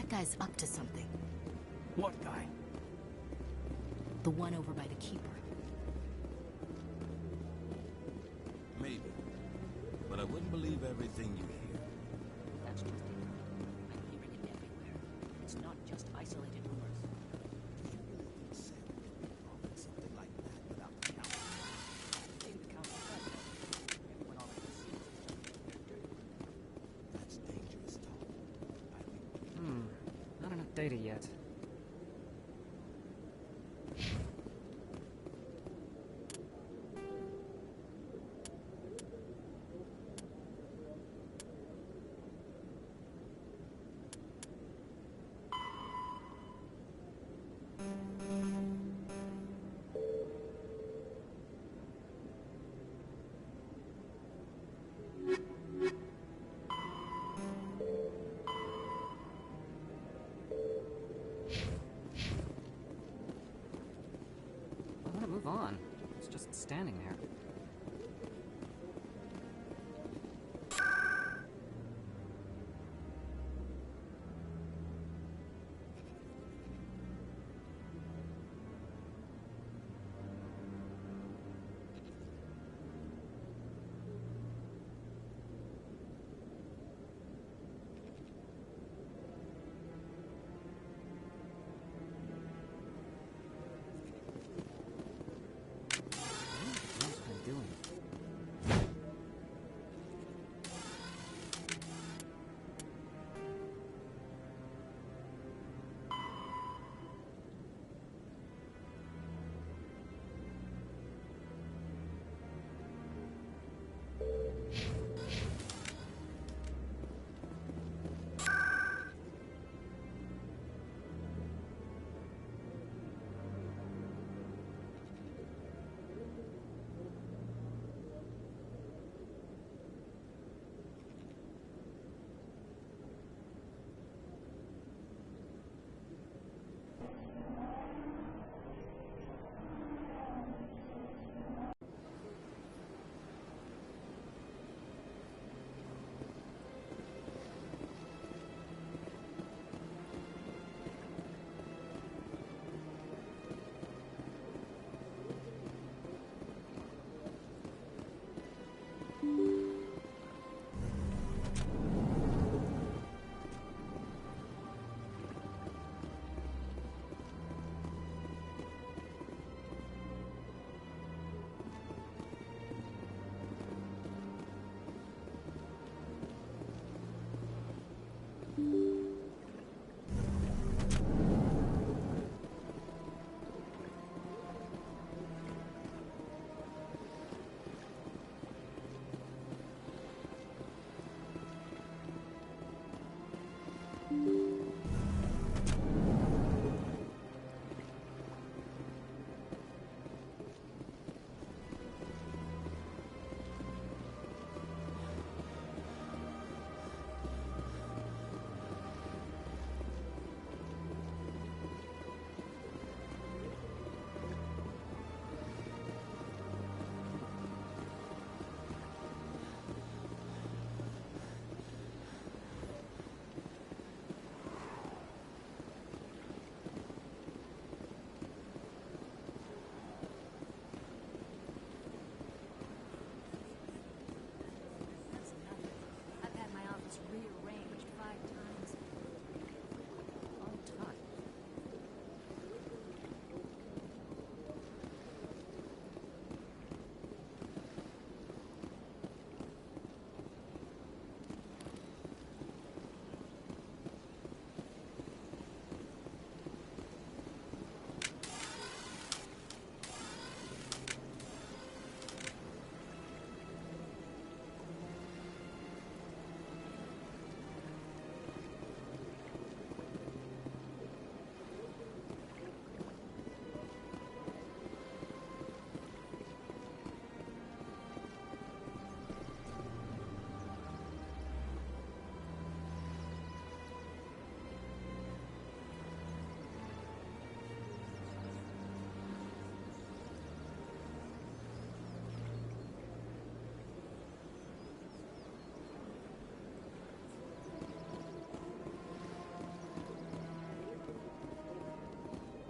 guy's up to something. What guy? The one over by the Keeper. Maybe. But I wouldn't believe everything you hear. That's just it. I'm hearing it everywhere. It's not just isolated rumors. Something like that without the count. Maybe the council does know. Everyone already sees That's dangerous talk. I think Not enough data yet. I want to move on. It's just standing there.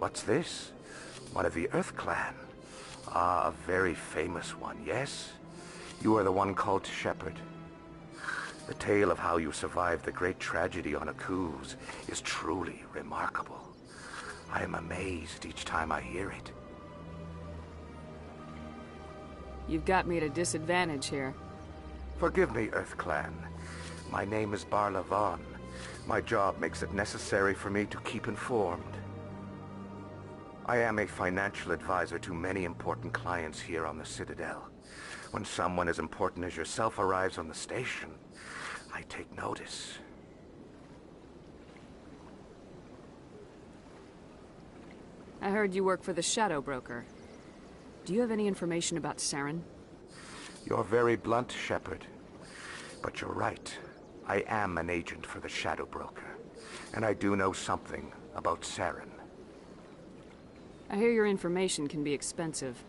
What's this? One of the Earth Clan. Ah, a very famous one, yes? You are the one called Shepard. The tale of how you survived the great tragedy on Akuz is truly remarkable. I am amazed each time I hear it. You've got me at a disadvantage here. Forgive me, Earth Clan. My name is Barla Von. My job makes it necessary for me to keep informed. I am a financial advisor to many important clients here on the Citadel. When someone as important as yourself arrives on the station, I take notice. I heard you work for the Shadow Broker. Do you have any information about Saren? You're very blunt, Shepard. But you're right. I am an agent for the Shadow Broker. And I do know something about Saren. I hear your information can be expensive.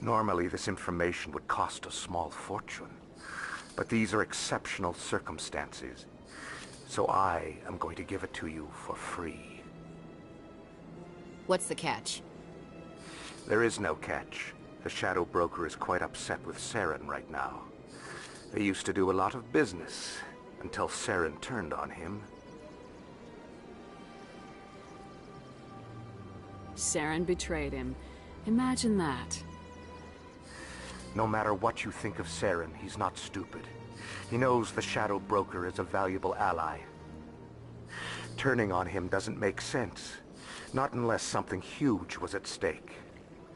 Normally, this information would cost a small fortune. But these are exceptional circumstances. So I am going to give it to you for free. What's the catch? There is no catch. The Shadow Broker is quite upset with Saren right now. They used to do a lot of business, until Saren turned on him. Saren betrayed him. Imagine that. No matter what you think of Saren, he's not stupid. He knows the Shadow Broker is a valuable ally. Turning on him doesn't make sense. Not unless something huge was at stake.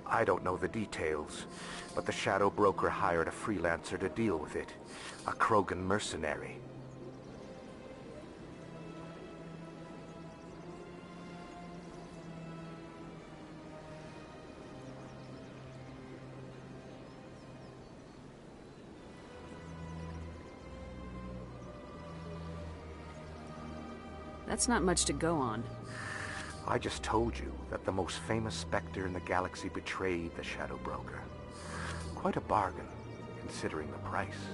I don't know the details, but the Shadow Broker hired a freelancer to deal with it. A Krogan mercenary. That's not much to go on. I just told you that the most famous Spectre in the galaxy betrayed the Shadow Broker. Quite a bargain, considering the price.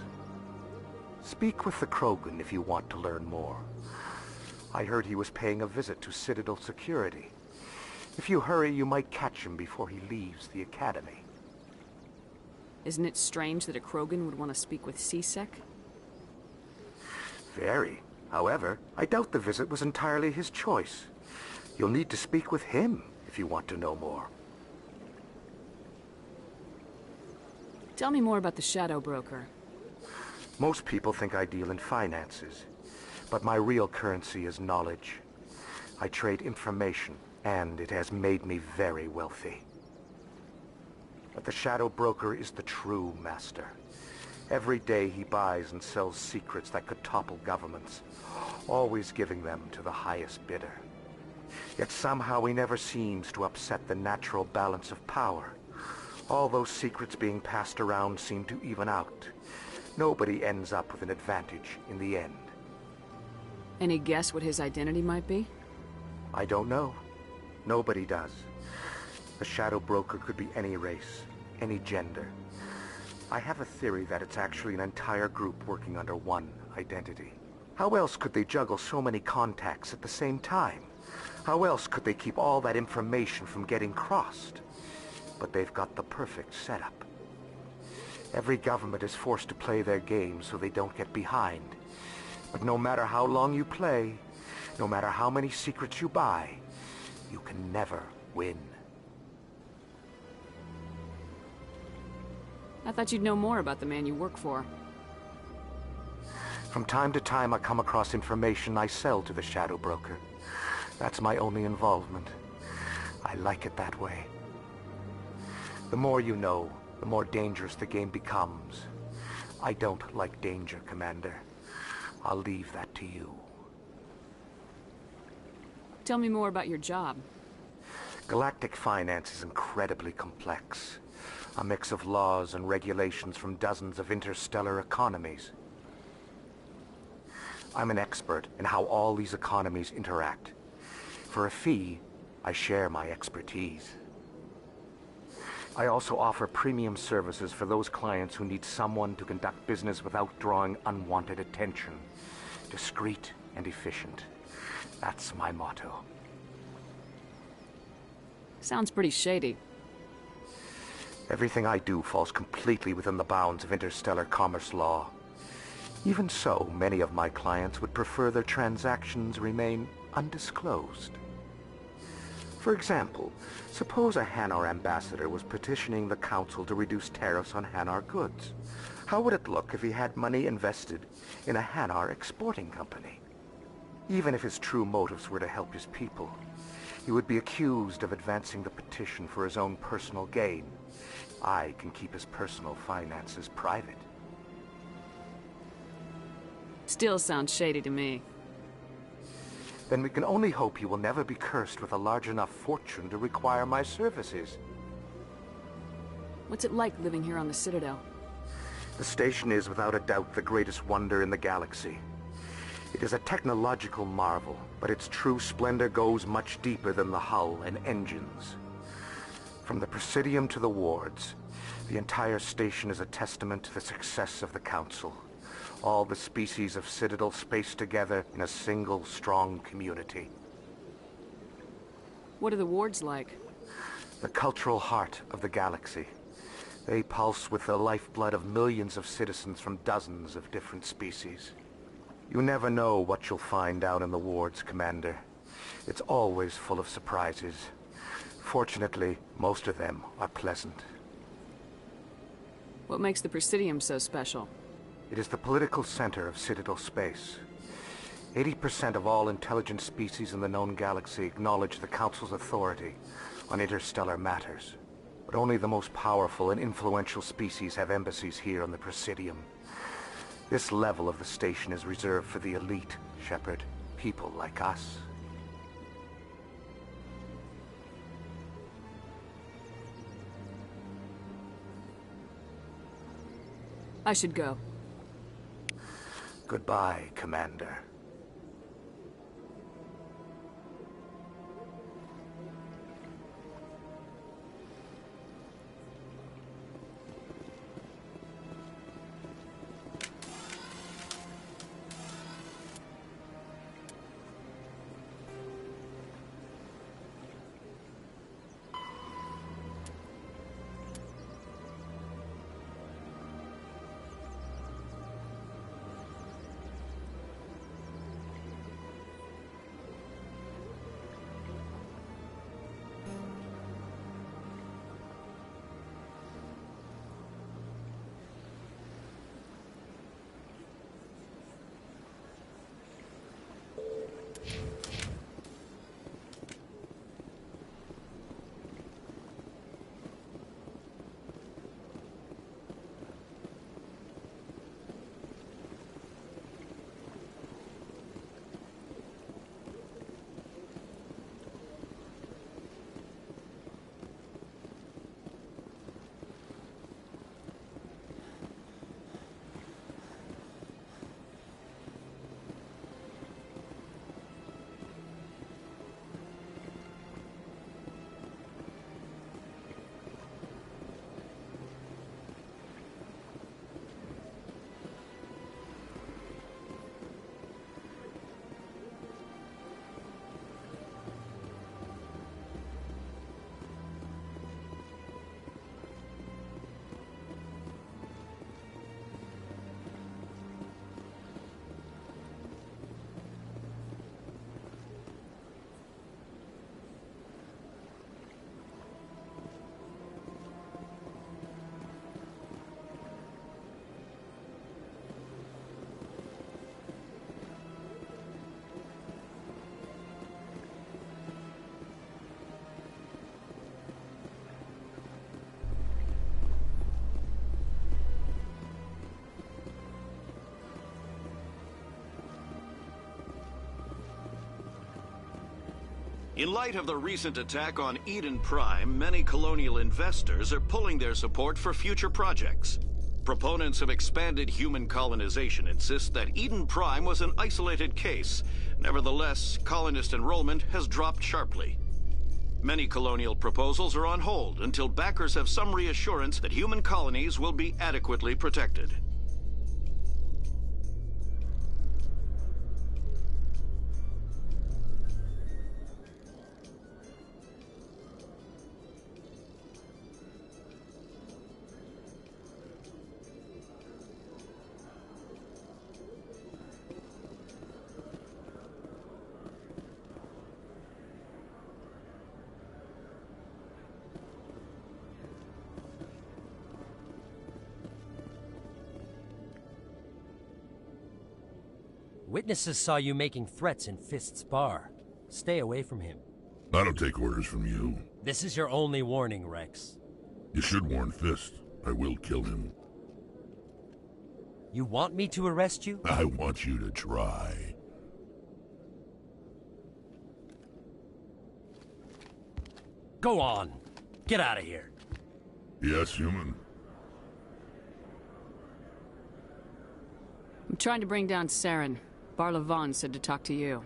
Speak with the Krogan if you want to learn more. I heard he was paying a visit to Citadel security. If you hurry, you might catch him before he leaves the Academy. Isn't it strange that a Krogan would want to speak with C-Sec? Very. However, I doubt the visit was entirely his choice. You'll need to speak with him if you want to know more. Tell me more about the Shadow Broker. Most people think I deal in finances, but my real currency is knowledge. I trade information, and it has made me very wealthy. But the Shadow Broker is the true master. Every day he buys and sells secrets that could topple governments, always giving them to the highest bidder. Yet somehow he never seems to upset the natural balance of power. All those secrets being passed around seem to even out. Nobody ends up with an advantage in the end. Any guess what his identity might be? I don't know. Nobody does. The Shadow Broker could be any race, any gender. I have a theory that it's actually an entire group working under one identity. How else could they juggle so many contacts at the same time? How else could they keep all that information from getting crossed? But they've got the perfect setup. Every government is forced to play their game so they don't get behind. But no matter how long you play, no matter how many secrets you buy, you can never win. I thought you'd know more about the man you work for. From time to time I come across information I sell to the Shadow Broker. That's my only involvement. I like it that way. The more you know, the more dangerous the game becomes. I don't like danger, Commander. I'll leave that to you. Tell me more about your job. Galactic finance is incredibly complex. A mix of laws and regulations from dozens of interstellar economies. I'm an expert in how all these economies interact. For a fee, I share my expertise. I also offer premium services for those clients who need someone to conduct business without drawing unwanted attention. Discreet and efficient. That's my motto. Sounds pretty shady. Everything I do falls completely within the bounds of interstellar commerce law. Even so, many of my clients would prefer their transactions remain undisclosed. For example, suppose a Hanar ambassador was petitioning the Council to reduce tariffs on Hanar goods. How would it look if he had money invested in a Hanar exporting company? Even if his true motives were to help his people, he would be accused of advancing the petition for his own personal gain. I can keep his personal finances private. Still sounds shady to me. Then we can only hope he will never be cursed with a large enough fortune to require my services. What's it like living here on the Citadel? The station is without a doubt the greatest wonder in the galaxy. It is a technological marvel, but its true splendor goes much deeper than the hull and engines. From the Presidium to the wards, the entire station is a testament to the success of the Council. All the species of Citadel spaced together in a single strong community. What are the wards like? The cultural heart of the galaxy. They pulse with the lifeblood of millions of citizens from dozens of different species. You never know what you'll find out in the wards, Commander. It's always full of surprises. Fortunately, most of them are pleasant. What makes the Presidium so special? It is the political center of Citadel space. 80% of all intelligent species in the known galaxy acknowledge the Council's authority on interstellar matters. But only the most powerful and influential species have embassies here on the Presidium. This level of the station is reserved for the elite, Shepard. People like us. I should go. Goodbye, Commander. In light of the recent attack on Eden Prime, many colonial investors are pulling their support for future projects. Proponents of expanded human colonization insist that Eden Prime was an isolated case. Nevertheless, colonist enrollment has dropped sharply. Many colonial proposals are on hold until backers have some reassurance that human colonies will be adequately protected. Witnesses saw you making threats in Fist's bar. Stay away from him. I don't take orders from you. This is your only warning, Rex. You should warn Fist. I will kill him. You want me to arrest you? I want you to try. Go on. Get out of here. Yes, human. I'm trying to bring down Saren. Barlavon said to talk to you.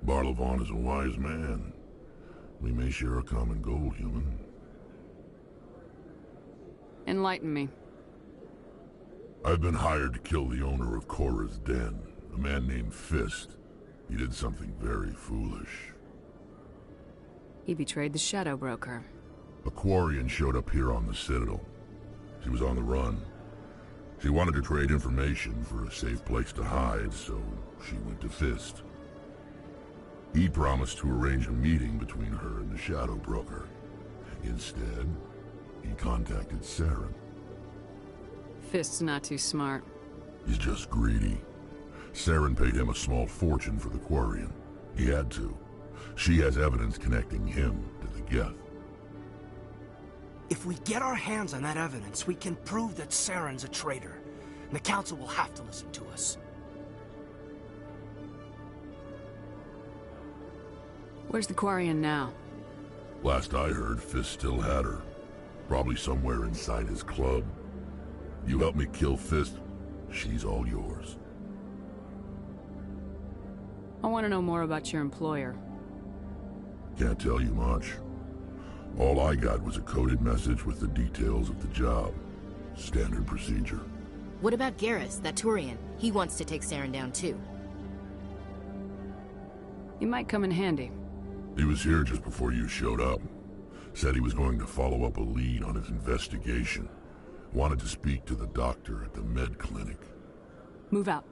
Barlavon is a wise man. We may share a common goal, human. Enlighten me. I've been hired to kill the owner of Korra's Den, a man named Fist. He did something very foolish. He betrayed the Shadow Broker. A Quarian showed up here on the Citadel. She was on the run. She wanted to trade information for a safe place to hide, so she went to Fist. He promised to arrange a meeting between her and the Shadow Broker. Instead, he contacted Saren. Fist's not too smart. He's just greedy. Saren paid him a small fortune for the Quarian. He had to. She has evidence connecting him to the Geth. If we get our hands on that evidence, we can prove that Saren's a traitor. And the Council will have to listen to us. Where's the Quarian now? Last I heard, Fist still had her. Probably somewhere inside his club. You help me kill Fist, she's all yours. I want to know more about your employer. Can't tell you much. All I got was a coded message with the details of the job. Standard procedure. What about Garrus, that Turian? He wants to take Saren down too. He might come in handy. He was here just before you showed up. Said he was going to follow up a lead on his investigation. Wanted to speak to the doctor at the med clinic. Move out.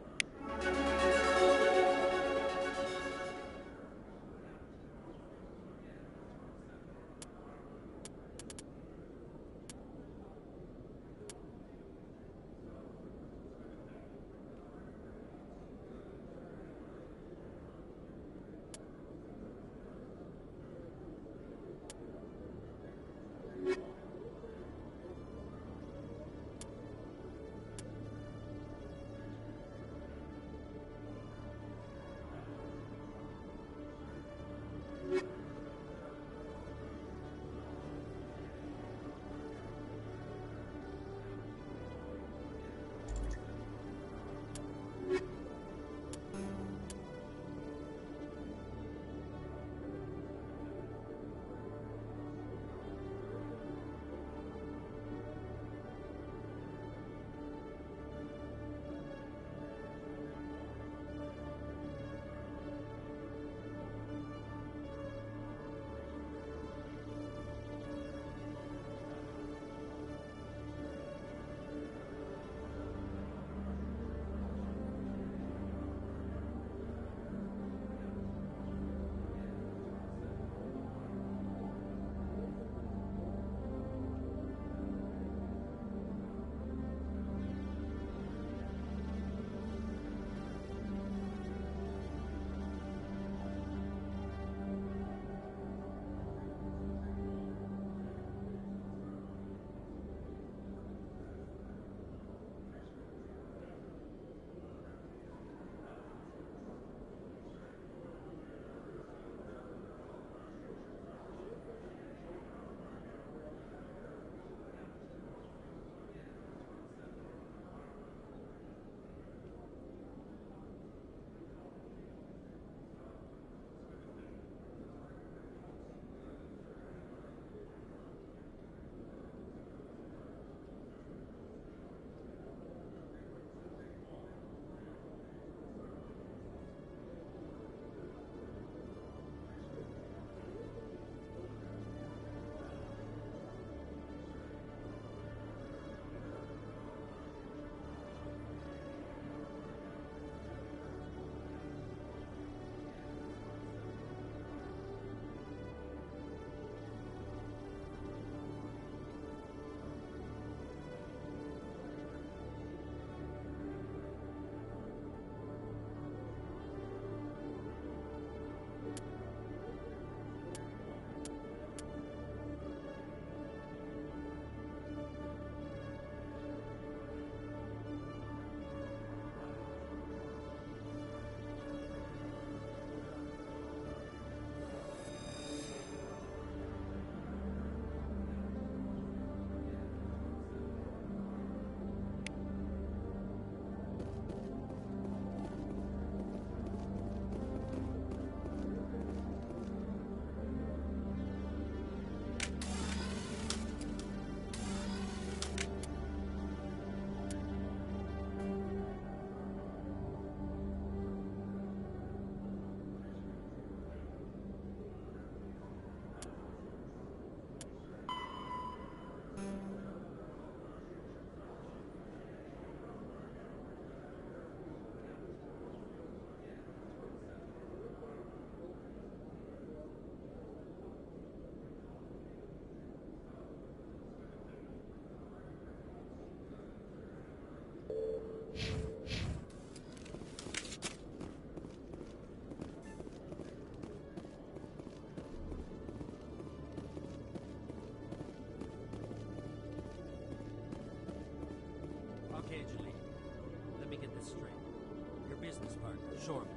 Shorman,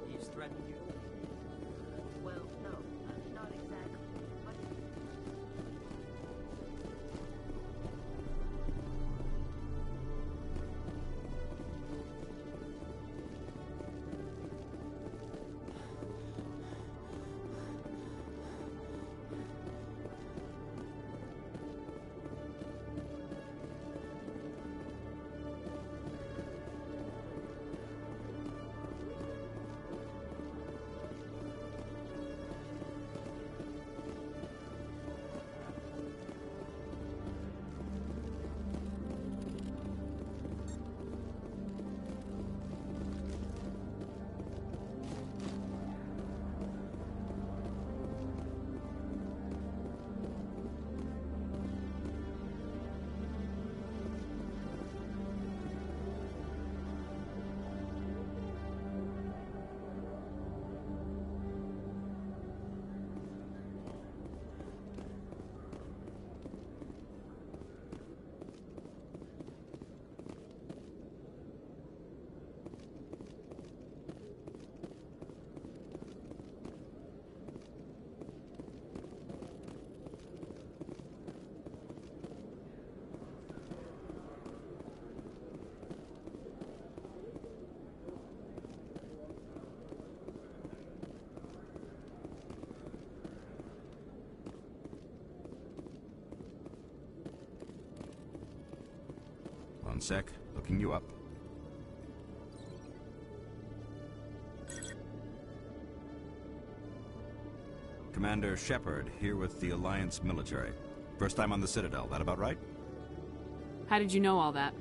he's threatened you? Well, no, not exactly. But One sec, looking you up. Commander Shepard, here with the Alliance military. First time on the Citadel, that about right? How did you know all that?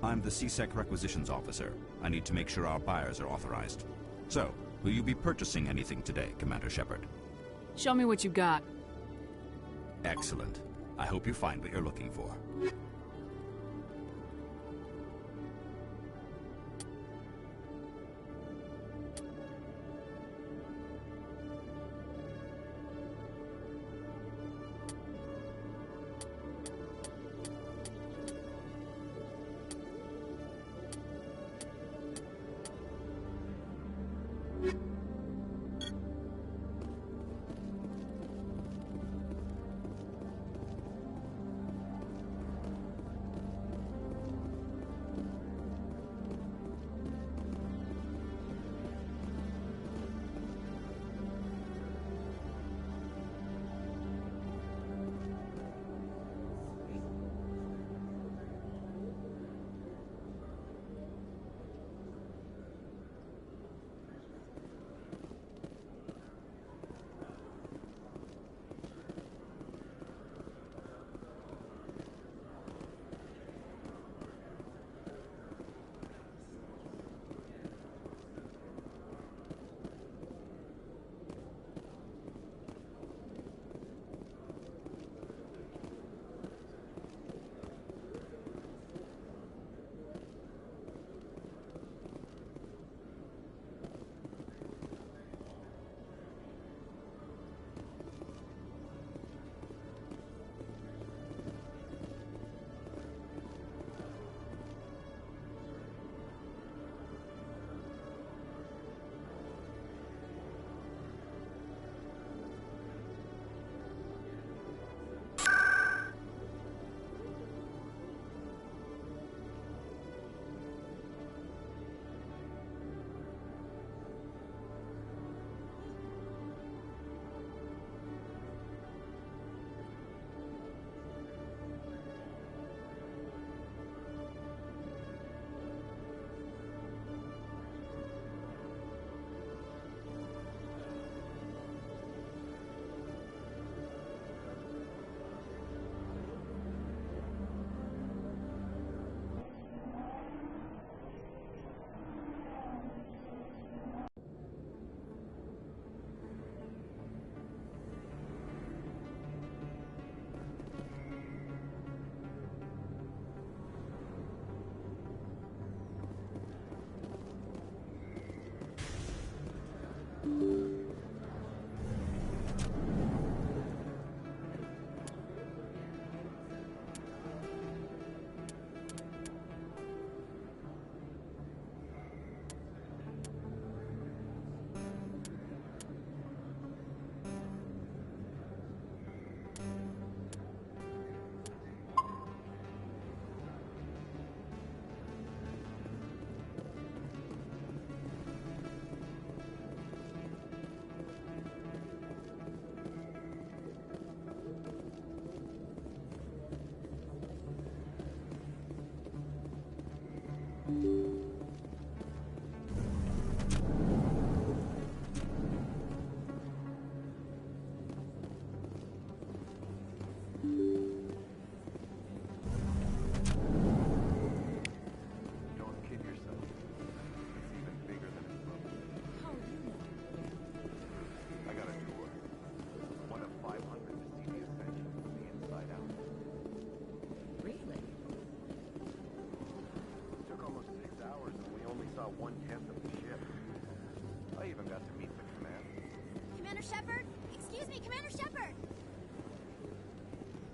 I'm the CSEC requisitions officer. I need to make sure our buyers are authorized. So, will you be purchasing anything today, Commander Shepard? Show me what you got. Excellent. I hope you find what you're looking for.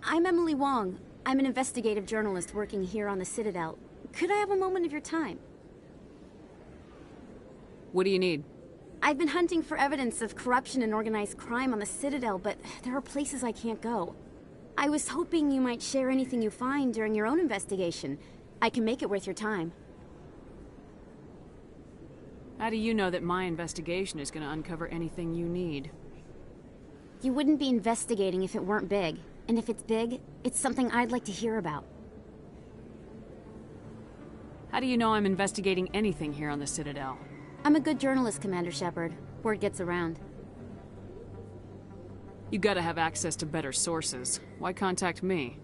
I'm Emily Wong. I'm an investigative journalist working here on the Citadel. Could I have a moment of your time? What do you need? I've been hunting for evidence of corruption and organized crime on the Citadel, but there are places I can't go. I was hoping you might share anything you find during your own investigation. I can make it worth your time. How do you know that my investigation is going to uncover anything you need? You wouldn't be investigating if it weren't big. And if it's big, it's something I'd like to hear about. How do you know I'm investigating anything here on the Citadel? I'm a good journalist, Commander Shepard. Word gets around. You gotta have access to better sources. Why contact me?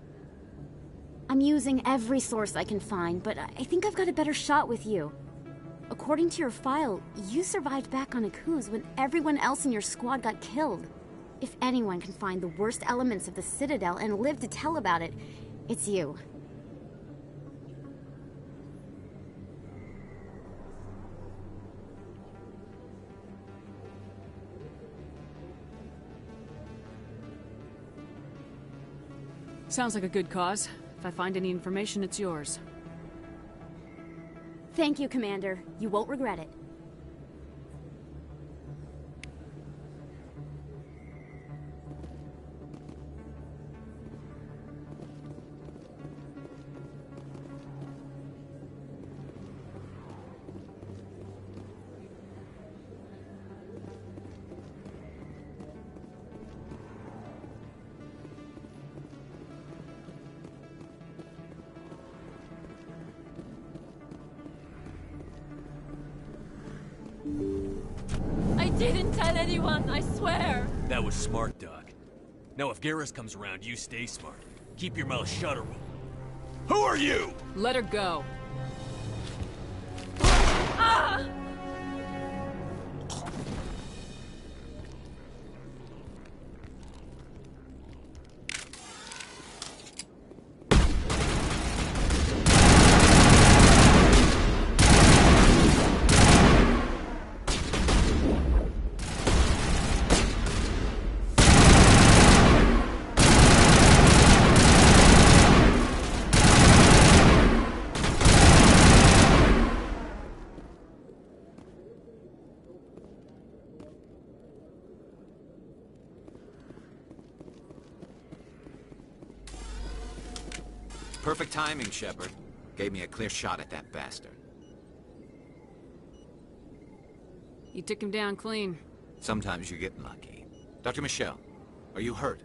I'm using every source I can find, but I think I've got a better shot with you. According to your file, you survived back on Akuz when everyone else in your squad got killed. If anyone can find the worst elements of the Citadel and live to tell about it, it's you. Sounds like a good cause. If I find any information, it's yours. Thank you, Commander. You won't regret it. I didn't tell anyone, I swear! That was smart, Doc. Now if Garrus comes around, you stay smart. Keep your mouth shut or we'll... Who are you? Let her go. Ah! Perfect timing, Shepard. Gave me a clear shot at that bastard. You took him down clean. Sometimes you get lucky. Dr. Michelle, are you hurt?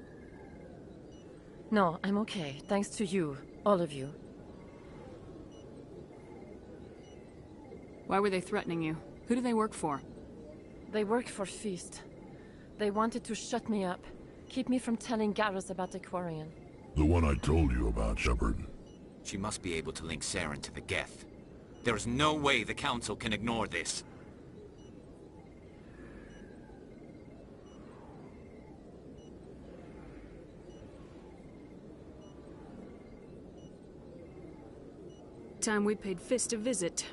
No, I'm okay. Thanks to you. All of you. Why were they threatening you? Who do they work for? They work for Feast. They wanted to shut me up. Keep me from telling Garrus about the Quarian. The one I told you about, Shepard. She must be able to link Saren to the Geth. There is no way the Council can ignore this. Time we paid Fist a visit.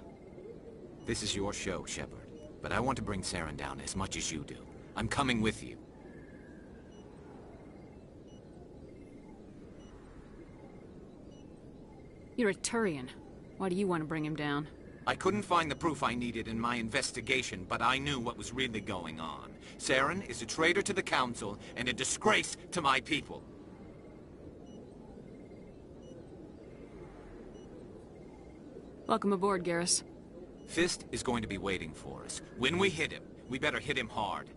This is your show, Shepard. But I want to bring Saren down as much as you do. I'm coming with you. You're a Turian. Why do you want to bring him down? I couldn't find the proof I needed in my investigation, but I knew what was really going on. Saren is a traitor to the Council and a disgrace to my people. Welcome aboard, Garrus. Fist is going to be waiting for us. When we hit him, we better hit him hard.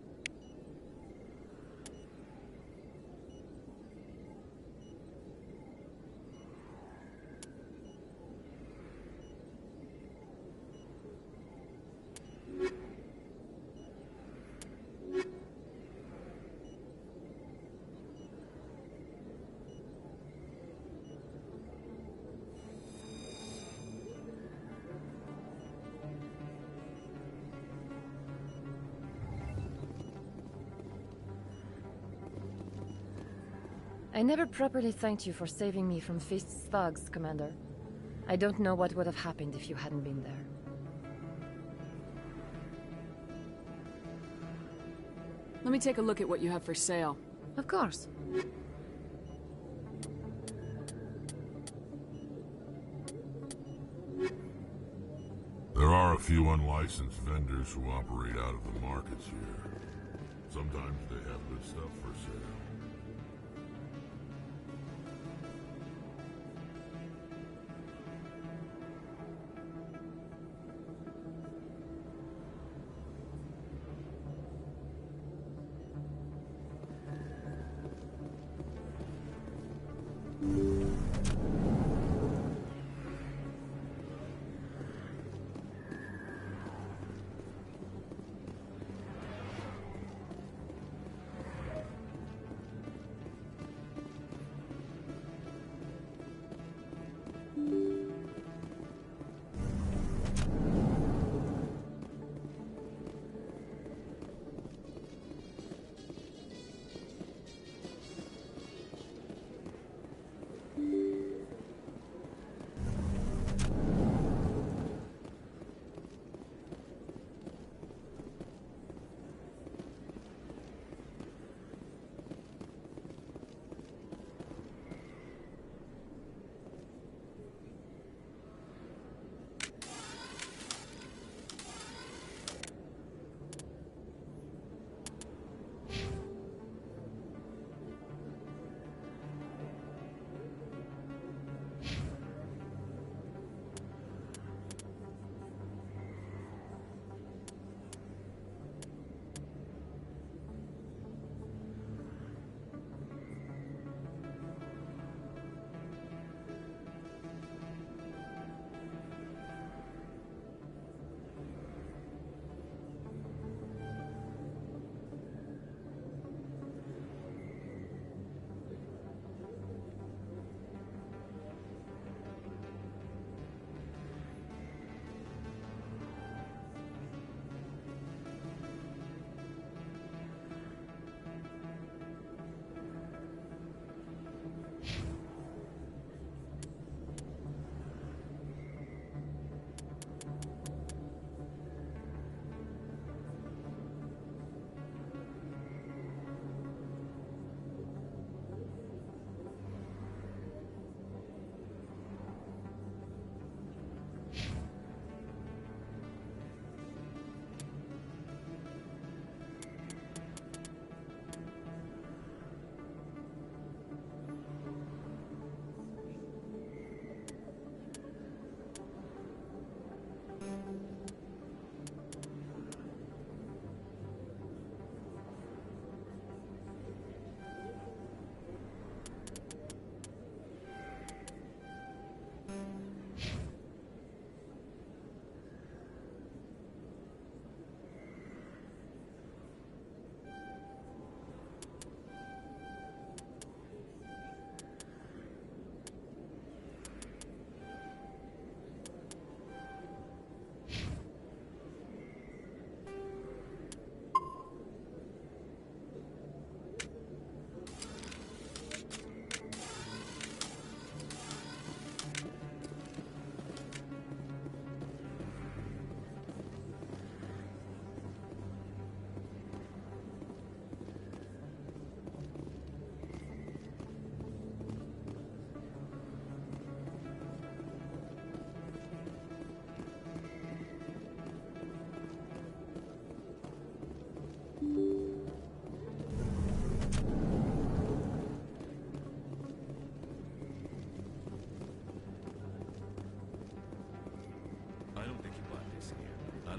I never properly thanked you for saving me from Fist's thugs, Commander. I don't know what would have happened if you hadn't been there. Let me take a look at what you have for sale. Of course. a few unlicensed vendors who operate out of the markets here. Sometimes they have good stuff for sale.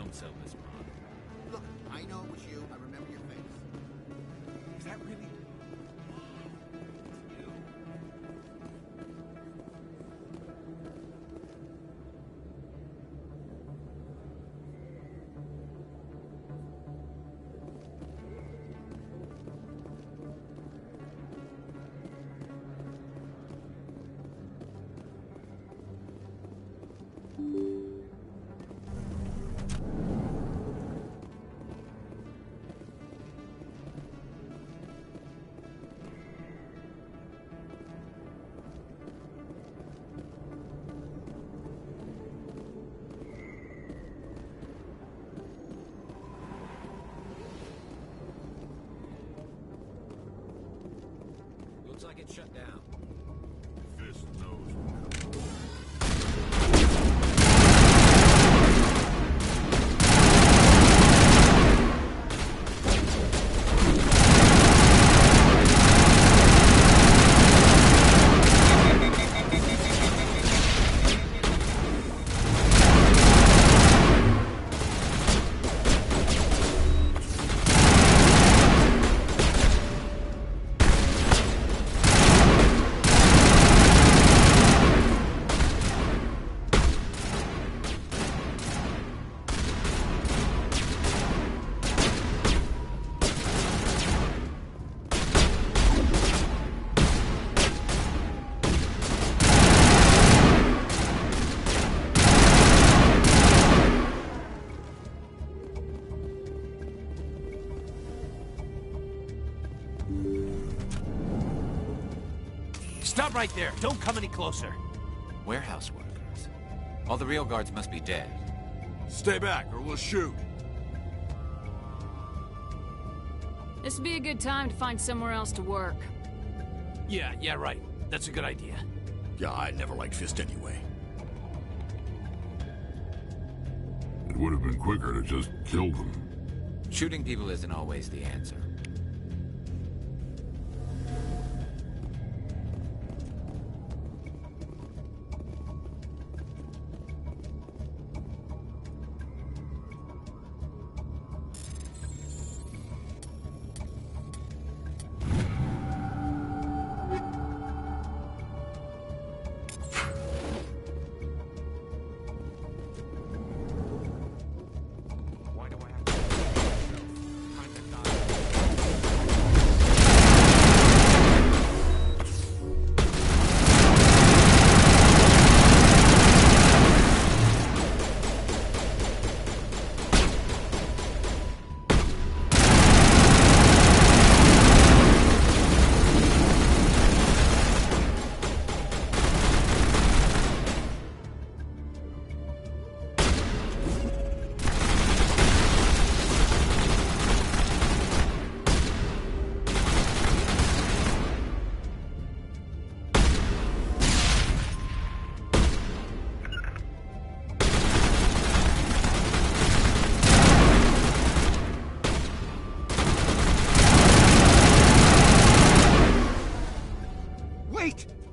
Sell this mod. Look, I know it was you. I remember your face. Is that really? Looks like it's shut down. Fist knows. Stop right there. Don't come any closer. Warehouse workers. All the real guards must be dead. Stay back or we'll shoot. This would be a good time to find somewhere else to work. Yeah, right. That's a good idea. Yeah, I never liked Fist anyway. It would have been quicker to just kill them. Shooting people isn't always the answer.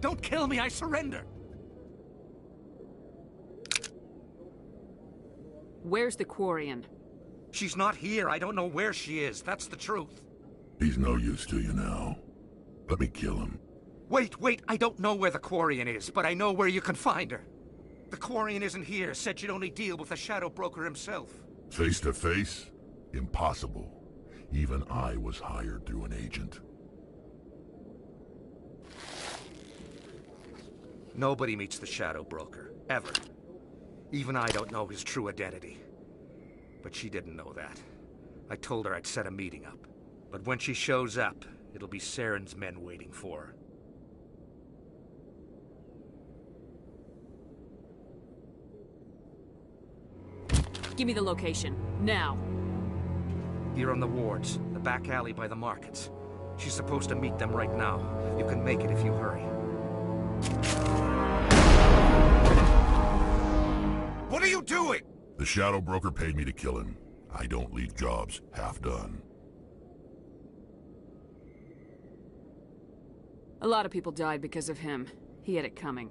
Don't kill me, I surrender! Where's the Quarian? She's not here. I don't know where she is. That's the truth. He's no use to you now. Let me kill him. Wait. I don't know where the Quarian is, but I know where you can find her. The Quarian isn't here. Said she'd only deal with the Shadow Broker himself. Face to face? Impossible. Even I was hired through an agent. Nobody meets the Shadow Broker, ever. Even I don't know his true identity. But she didn't know that. I told her I'd set a meeting up. But when she shows up, it'll be Saren's men waiting for her. Give me the location, now. Here on the wards, the back alley by the markets. She's supposed to meet them right now. You can make it if you hurry. What are you doing? The Shadow Broker paid me to kill him. I don't leave jobs half done. A lot of people died because of him. He had it coming.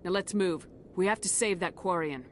Now let's move. We have to save that Quarian.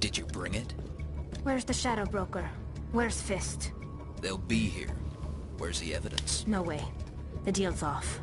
Did you bring it? Where's the Shadow Broker? Where's Fist? They'll be here. Where's the evidence? No way. The deal's off.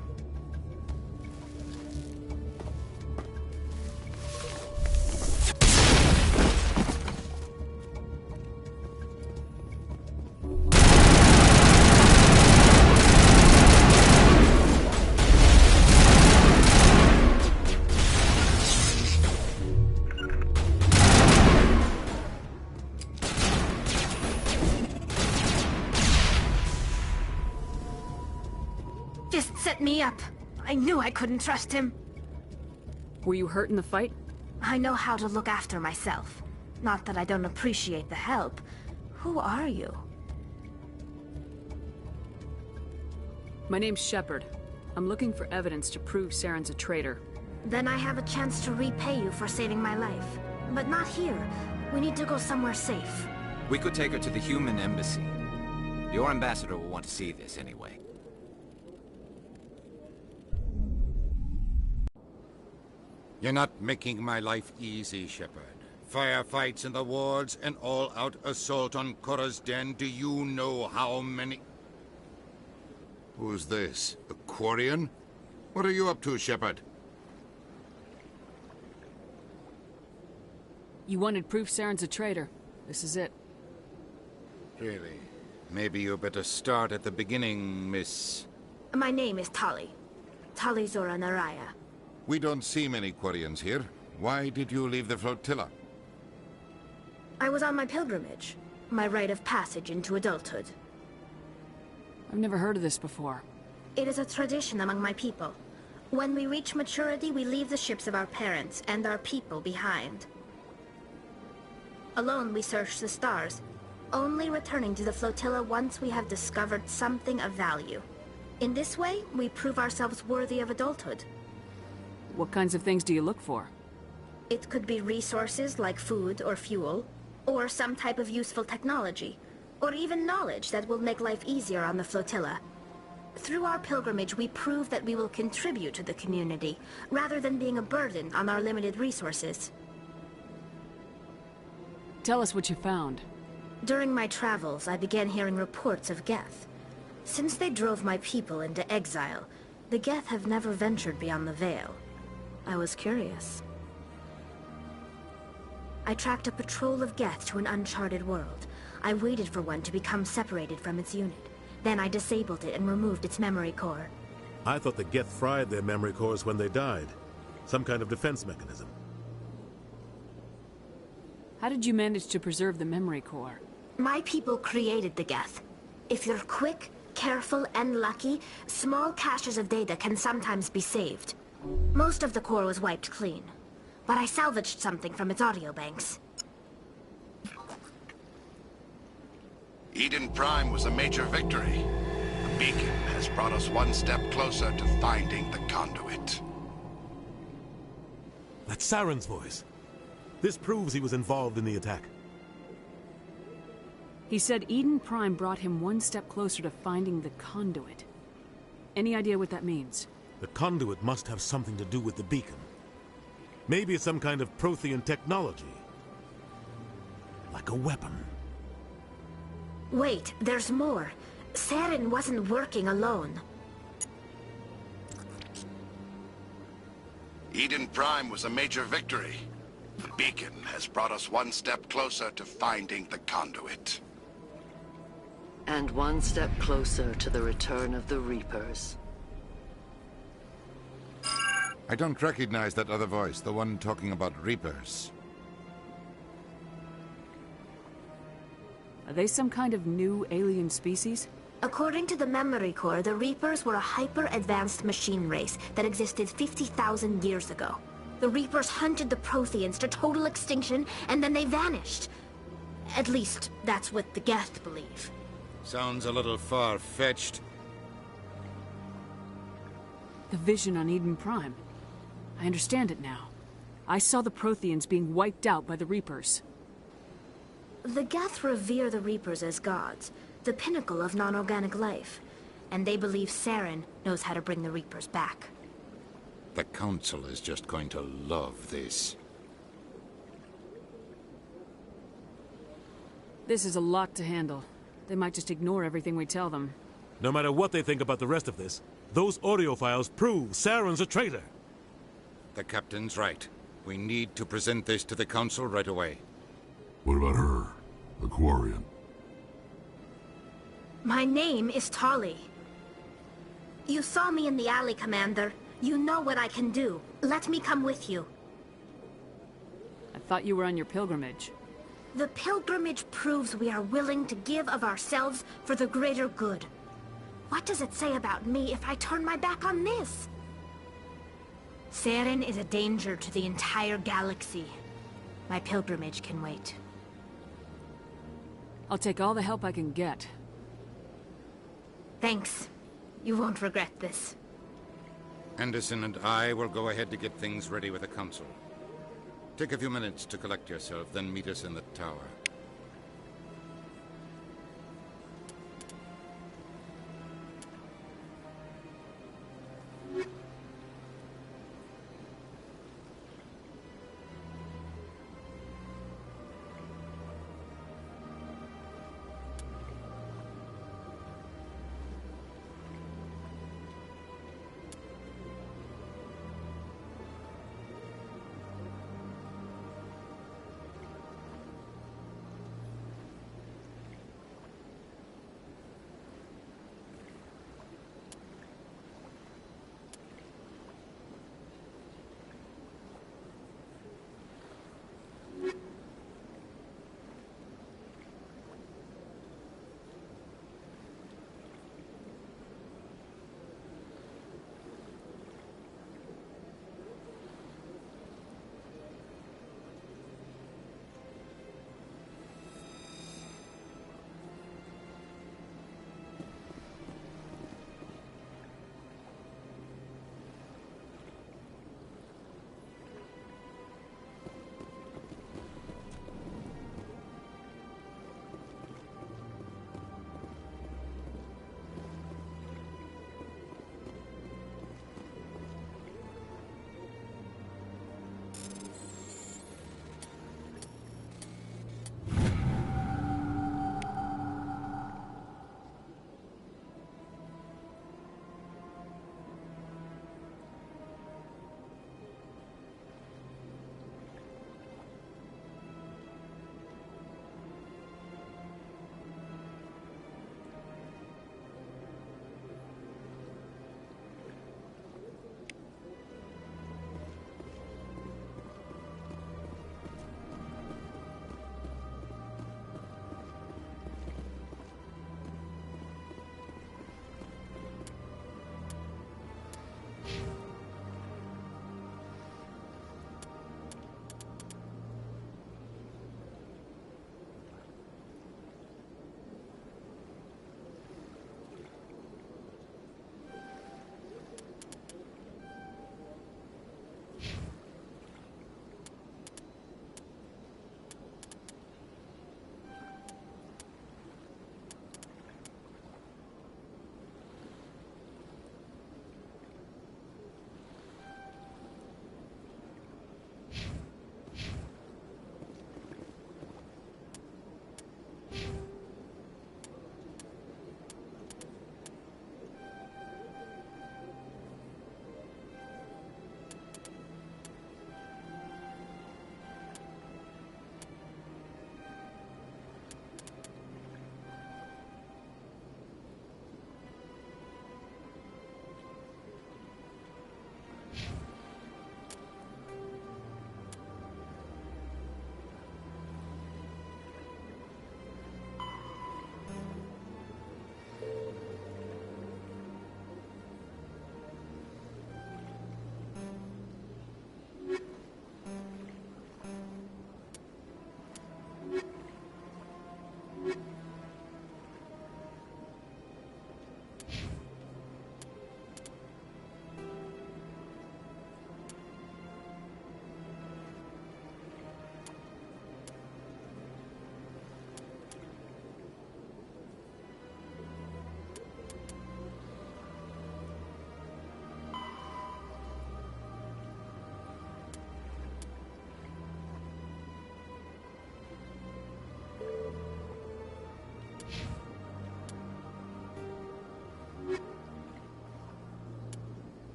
Fist set me up. I knew I couldn't trust him. Were you hurt in the fight? I know how to look after myself. Not that I don't appreciate the help. Who are you? My name's Shepard. I'm looking for evidence to prove Saren's a traitor. Then I have a chance to repay you for saving my life. But not here. We need to go somewhere safe. We could take her to the human embassy. Your ambassador will want to see this anyway. You're not making my life easy, Shepard. Firefights in the wards, an all-out assault on Korra's den. Do you know how many... Who's this? A Quarian? What are you up to, Shepard? You wanted proof Saren's a traitor. This is it. Really? Maybe you better start at the beginning, Miss... My name is Tali. Tali Zora Naraya. We don't see many Quarians here. Why did you leave the flotilla? I was on my pilgrimage. My rite of passage into adulthood. I've never heard of this before. It is a tradition among my people. When we reach maturity, we leave the ships of our parents and our people behind. Alone, we search the stars, only returning to the flotilla once we have discovered something of value. In this way, we prove ourselves worthy of adulthood. What kinds of things do you look for? It could be resources like food or fuel, or some type of useful technology, or even knowledge that will make life easier on the flotilla. Through our pilgrimage, we prove that we will contribute to the community, rather than being a burden on our limited resources. Tell us what you found. During my travels, I began hearing reports of Geth. Since they drove my people into exile, the Geth have never ventured beyond the Veil. I was curious. I tracked a patrol of Geth to an uncharted world. I waited for one to become separated from its unit. Then I disabled it and removed its memory core. I thought the Geth fried their memory cores when they died. Some kind of defense mechanism. How did you manage to preserve the memory core? My people created the Geth. If you're quick, careful, and lucky, small caches of data can sometimes be saved. Most of the core was wiped clean, but I salvaged something from its audio banks. Eden Prime was a major victory. The beacon has brought us one step closer to finding the conduit. That's Saren's voice. This proves he was involved in the attack. He said Eden Prime brought him one step closer to finding the conduit. Any idea what that means? The conduit must have something to do with the beacon. Maybe it's some kind of Prothean technology. Like a weapon. Wait, there's more. Saren wasn't working alone. Eden Prime was a major victory. The beacon has brought us one step closer to finding the conduit. And one step closer to the return of the Reapers. I don't recognize that other voice, the one talking about Reapers. Are they some kind of new alien species? According to the memory core, the Reapers were a hyper-advanced machine race that existed 50,000 years ago. The Reapers hunted the Protheans to total extinction, and then they vanished. At least, that's what the Geth believe. Sounds a little far-fetched. The vision on Eden Prime. I understand it now. I saw the Protheans being wiped out by the Reapers. The Geth revere the Reapers as gods, the pinnacle of non-organic life. And they believe Saren knows how to bring the Reapers back. The Council is just going to love this. This is a lot to handle. They might just ignore everything we tell them. No matter what they think about the rest of this, those audio files prove Saren's a traitor. The captain's right. We need to present this to the Council right away. What about her? The Quarian? My name is Tali. You saw me in the alley, Commander. You know what I can do. Let me come with you. I thought you were on your pilgrimage. The pilgrimage proves we are willing to give of ourselves for the greater good. What does it say about me if I turn my back on this? Saren is a danger to the entire galaxy. My pilgrimage can wait. I'll take all the help I can get. Thanks. You won't regret this. Anderson and I will go ahead to get things ready with the Council. Take a few minutes to collect yourself, then meet us in the tower.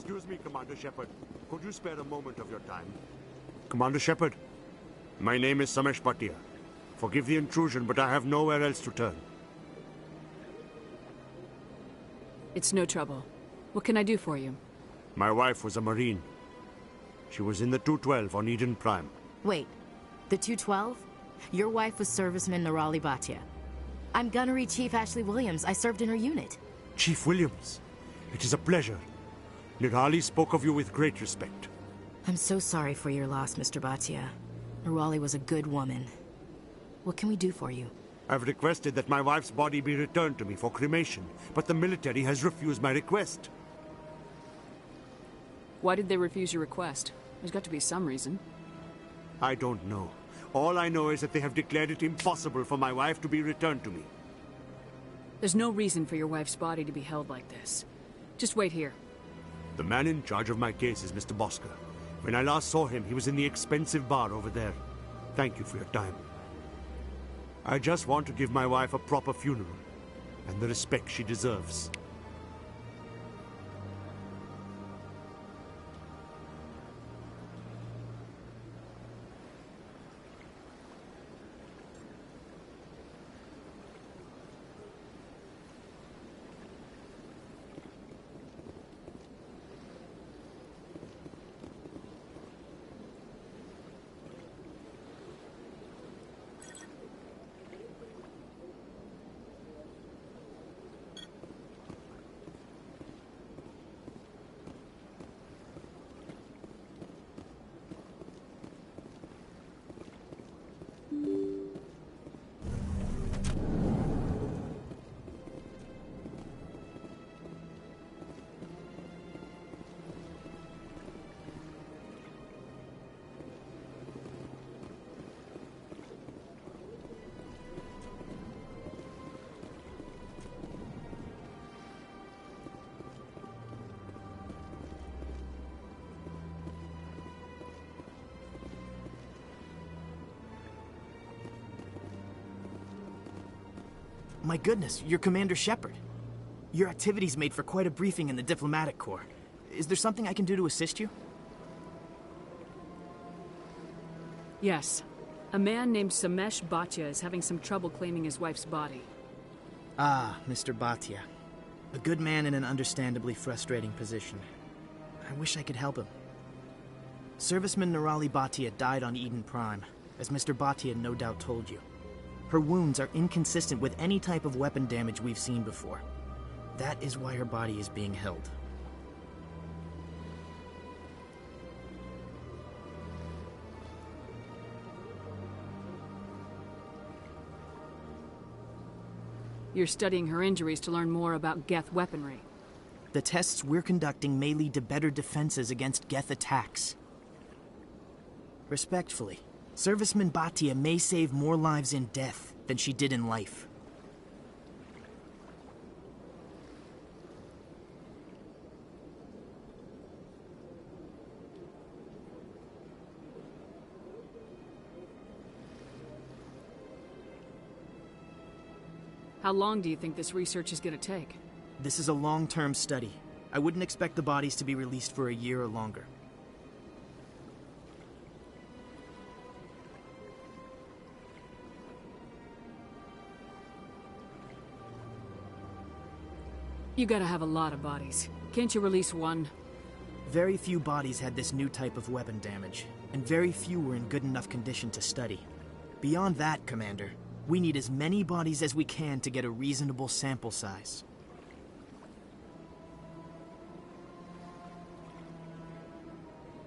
Excuse me, Commander Shepard. Could you spare a moment of your time? Commander Shepard, my name is Samesh Bhatia. Forgive the intrusion, but I have nowhere else to turn. It's no trouble. What can I do for you? My wife was a Marine. She was in the 212 on Eden Prime. Wait, the 212? Your wife was Serviceman Nirali Bhatia. I'm Gunnery Chief Ashley Williams. I served in her unit. Chief Williams, it is a pleasure. Nirali spoke of you with great respect. I'm so sorry for your loss, Mr. Bhatia. Nirali was a good woman. What can we do for you? I've requested that my wife's body be returned to me for cremation, but the military has refused my request. Why did they refuse your request? There's got to be some reason. I don't know. All I know is that they have declared it impossible for my wife to be returned to me. There's no reason for your wife's body to be held like this. Just wait here. The man in charge of my case is Mr. Bosker. When I last saw him, he was in the expensive bar over there. Thank you for your time. I just want to give my wife a proper funeral, and the respect she deserves. My goodness, you're Commander Shepard. Your activities made for quite a briefing in the Diplomatic Corps. Is there something I can do to assist you? Yes. A man named Samesh Bhatia is having some trouble claiming his wife's body. Ah, Mr. Bhatia. A good man in an understandably frustrating position. I wish I could help him. Serviceman Nirali Bhatia died on Eden Prime, as Mr. Bhatia no doubt told you. Her wounds are inconsistent with any type of weapon damage we've seen before. That is why her body is being held. You're studying her injuries to learn more about Geth weaponry. The tests we're conducting may lead to better defenses against Geth attacks. Respectfully, Serviceman Bhatia may save more lives in death than she did in life. How long do you think this research is going to take? This is a long-term study. I wouldn't expect the bodies to be released for a year or longer. You gotta have a lot of bodies. Can't you release one? Very few bodies had this new type of weapon damage, and very few were in good enough condition to study. Beyond that, Commander, we need as many bodies as we can to get a reasonable sample size.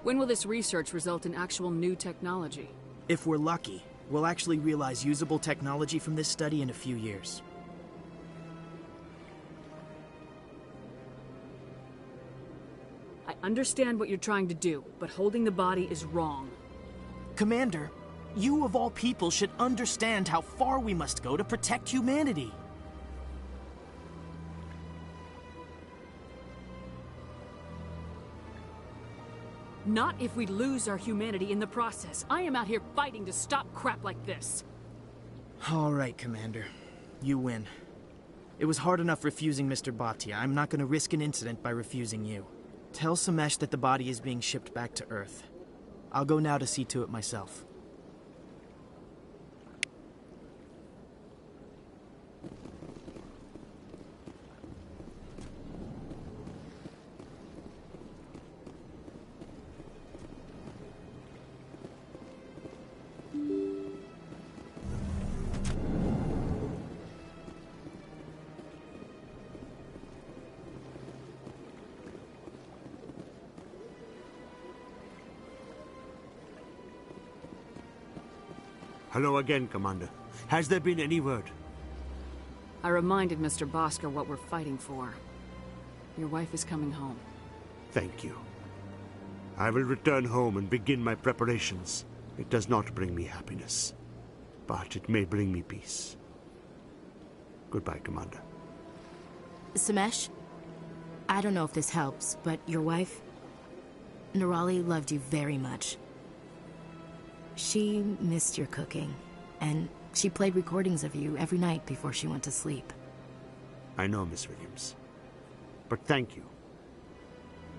When will this research result in actual new technology? If we're lucky, we'll actually realize usable technology from this study in a few years. I understand what you're trying to do, but holding the body is wrong. Commander, you of all people should understand how far we must go to protect humanity. Not if we lose our humanity in the process. I am out here fighting to stop crap like this. All right, Commander. You win. It was hard enough refusing Mr. Bhatia. I'm not going to risk an incident by refusing you. Tell Samesh that the body is being shipped back to Earth. I'll go now to see to it myself. Hello again, Commander. Has there been any word? I reminded Mr. Bosker what we're fighting for. Your wife is coming home. Thank you. I will return home and begin my preparations. It does not bring me happiness, but it may bring me peace. Goodbye, Commander. Samesh, I don't know if this helps, but your wife, Nirali, loved you very much. She missed your cooking, and she played recordings of you every night before she went to sleep. I know, Miss Williams. But thank you.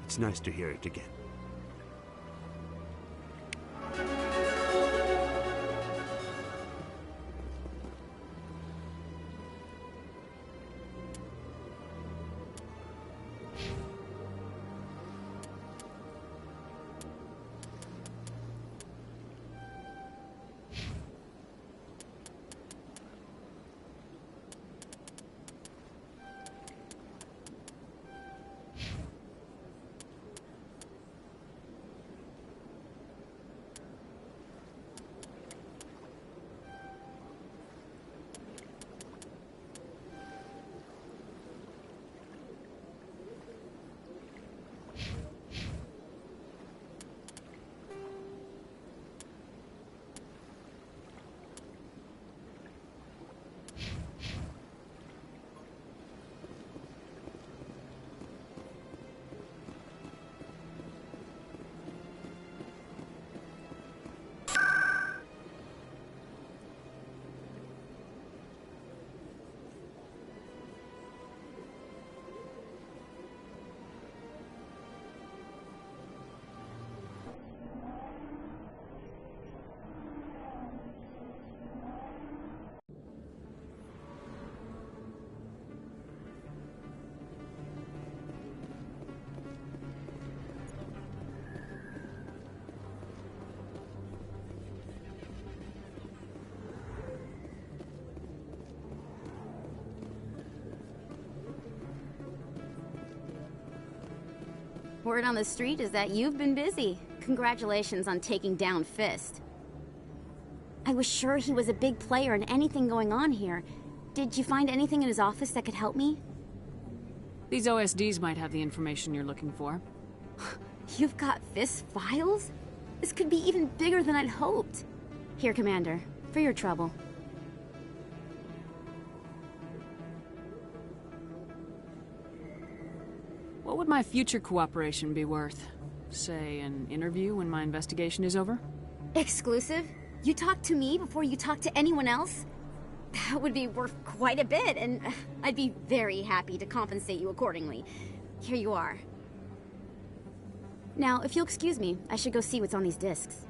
It's nice to hear it again. Word on the street is that you've been busy. Congratulations on taking down Fist. I was sure he was a big player in anything going on here. Did you find anything in his office that could help me? These OSDs might have the information you're looking for. You've got Fist files? This could be even bigger than I'd hoped. Here, Commander, for your trouble. What would my future cooperation be worth? Say, an interview when my investigation is over? Exclusive? You talk to me before you talk to anyone else? That would be worth quite a bit, and I'd be very happy to compensate you accordingly. Here you are. Now, if you'll excuse me, I should go see what's on these discs.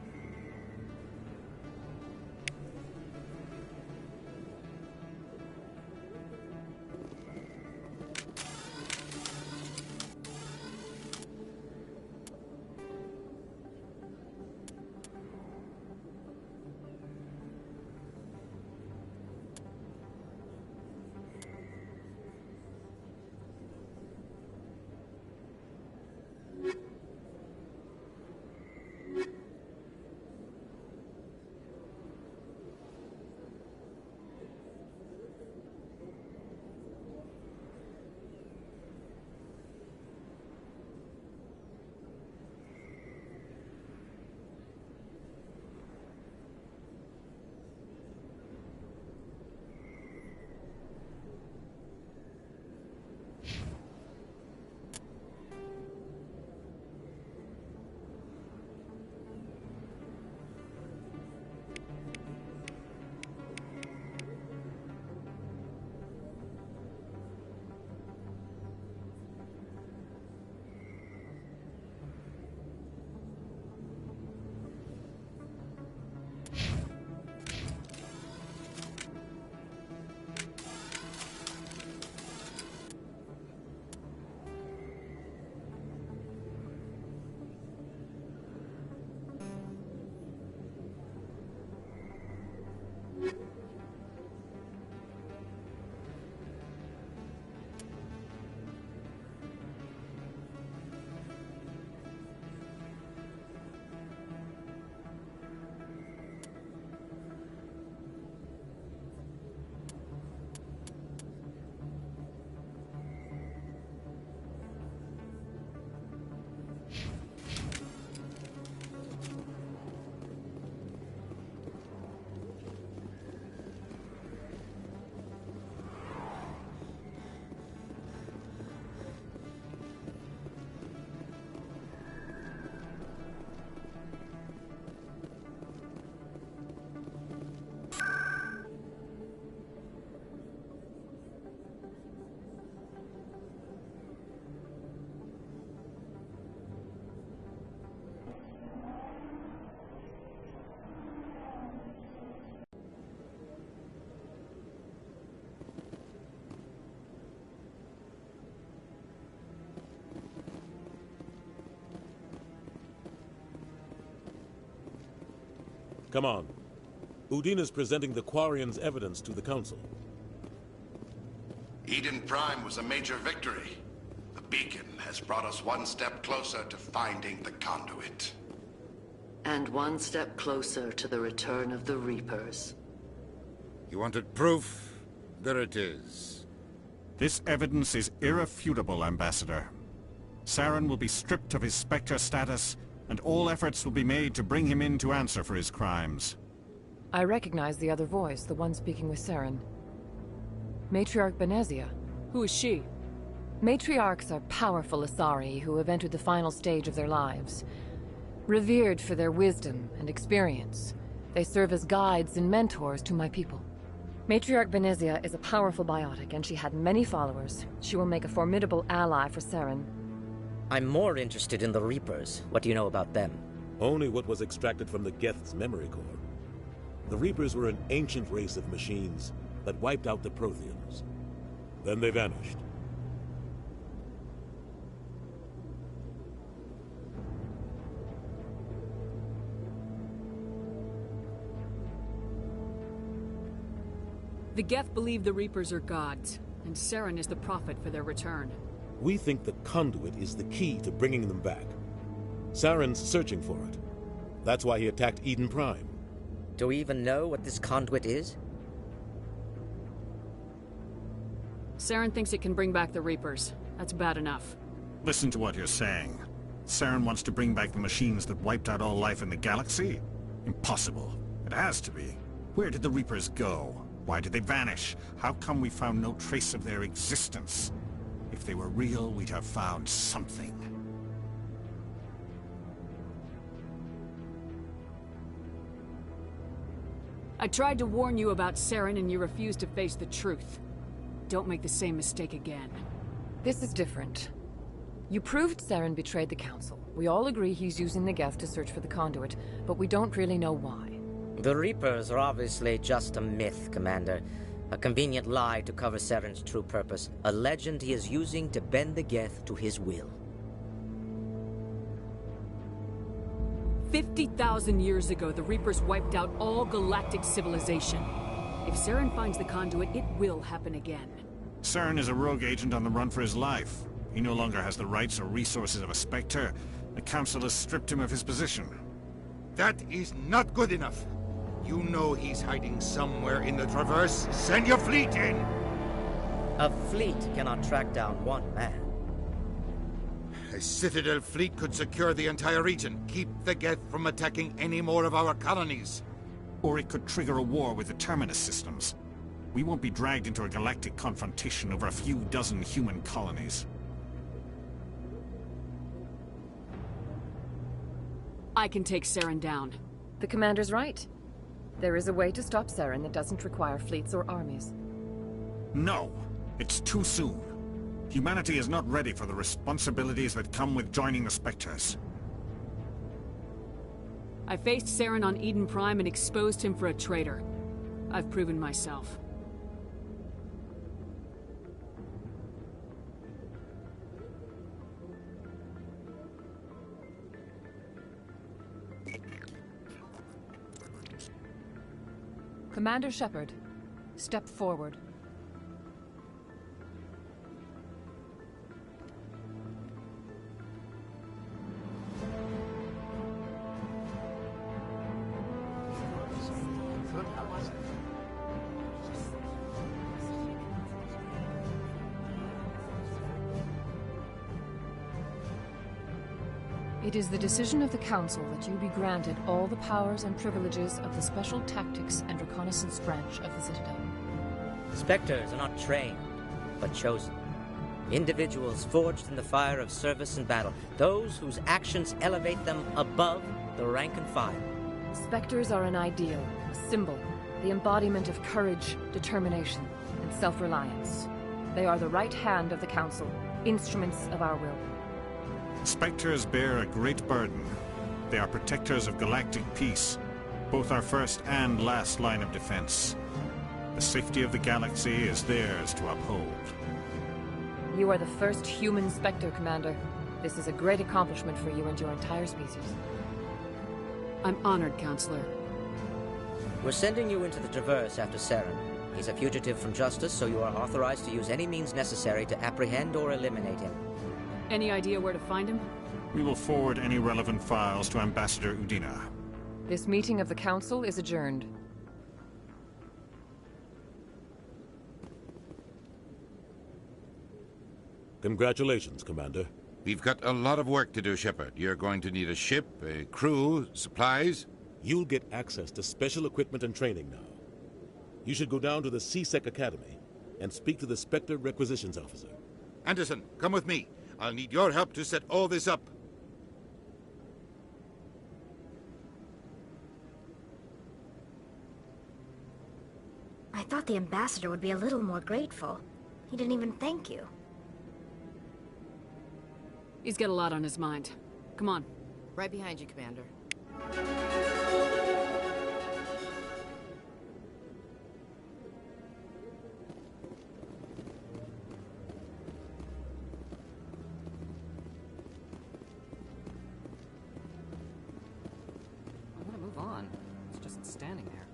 Come on. Udine is presenting the Quarians' evidence to the Council. Eden Prime was a major victory. The beacon has brought us one step closer to finding the conduit. And one step closer to the return of the Reapers. You wanted proof? There it is. This evidence is irrefutable, Ambassador. Saren will be stripped of his Spectre status, and all efforts will be made to bring him in to answer for his crimes. I recognize the other voice, the one speaking with Saren. Matriarch Benezia. Who is she? Matriarchs are powerful Asari who have entered the final stage of their lives. Revered for their wisdom and experience, they serve as guides and mentors to my people. Matriarch Benezia is a powerful biotic, and she had many followers. She will make a formidable ally for Saren. I'm more interested in the Reapers. What do you know about them? Only what was extracted from the Geth's memory core. The Reapers were an ancient race of machines that wiped out the Protheans. Then they vanished. The Geth believe the Reapers are gods, and Saren is the prophet for their return. We think the conduit is the key to bringing them back. Saren's searching for it. That's why he attacked Eden Prime. Do we even know what this conduit is? Saren thinks it can bring back the Reapers. That's bad enough. Listen to what you're saying. Saren wants to bring back the machines that wiped out all life in the galaxy? Impossible. It has to be. Where did the Reapers go? Why did they vanish? How come we found no trace of their existence? If they were real, we'd have found something. I tried to warn you about Saren and you refused to face the truth. Don't make the same mistake again. This is different. You proved Saren betrayed the Council. We all agree he's using the Geth to search for the conduit, but we don't really know why. The Reapers are obviously just a myth, Commander. A convenient lie to cover Saren's true purpose. A legend he is using to bend the Geth to his will. 50,000 years ago, the Reapers wiped out all galactic civilization. If Saren finds the conduit, it will happen again. Saren is a rogue agent on the run for his life. He no longer has the rights or resources of a Spectre. The Council has stripped him of his position. That is not good enough. You know he's hiding somewhere in the Traverse. Send your fleet in! A fleet cannot track down one man. A Citadel fleet could secure the entire region. Keep the Geth from attacking any more of our colonies. Or it could trigger a war with the Terminus systems. We won't be dragged into a galactic confrontation over a few dozen human colonies. I can take Saren down. The Commander's right. There is a way to stop Saren that doesn't require fleets or armies. No! It's too soon. Humanity is not ready for the responsibilities that come with joining the Spectres. I faced Saren on Eden Prime and exposed him for a traitor. I've proven myself. Commander Shepard, step forward. It is the decision of the Council that you be granted all the powers and privileges of the Special Tactics and Reconnaissance Branch of the Citadel. Spectres are not trained, but chosen. Individuals forged in the fire of service and battle. Those whose actions elevate them above the rank and file. Spectres are an ideal, a symbol, the embodiment of courage, determination, and self-reliance. They are the right hand of the Council, instruments of our will. Spectres bear a great burden. They are protectors of galactic peace, both our first and last line of defense. The safety of the galaxy is theirs to uphold. You are the first human Spectre, Commander. This is a great accomplishment for you and your entire species. I'm honored, Counselor. We're sending you into the Traverse after Saren. He's a fugitive from justice, so you are authorized to use any means necessary to apprehend or eliminate him. Any idea where to find him? We will forward any relevant files to Ambassador Udina. This meeting of the Council is adjourned. Congratulations, Commander. We've got a lot of work to do, Shepard. You're going to need a ship, a crew, supplies. You'll get access to special equipment and training now. You should go down to the C-Sec Academy and speak to the Spectre Requisitions Officer. Anderson, come with me. I'll need your help to set all this up. I thought the ambassador would be a little more grateful. He didn't even thank you. He's got a lot on his mind. Come on. Right behind you, Commander. Standing there.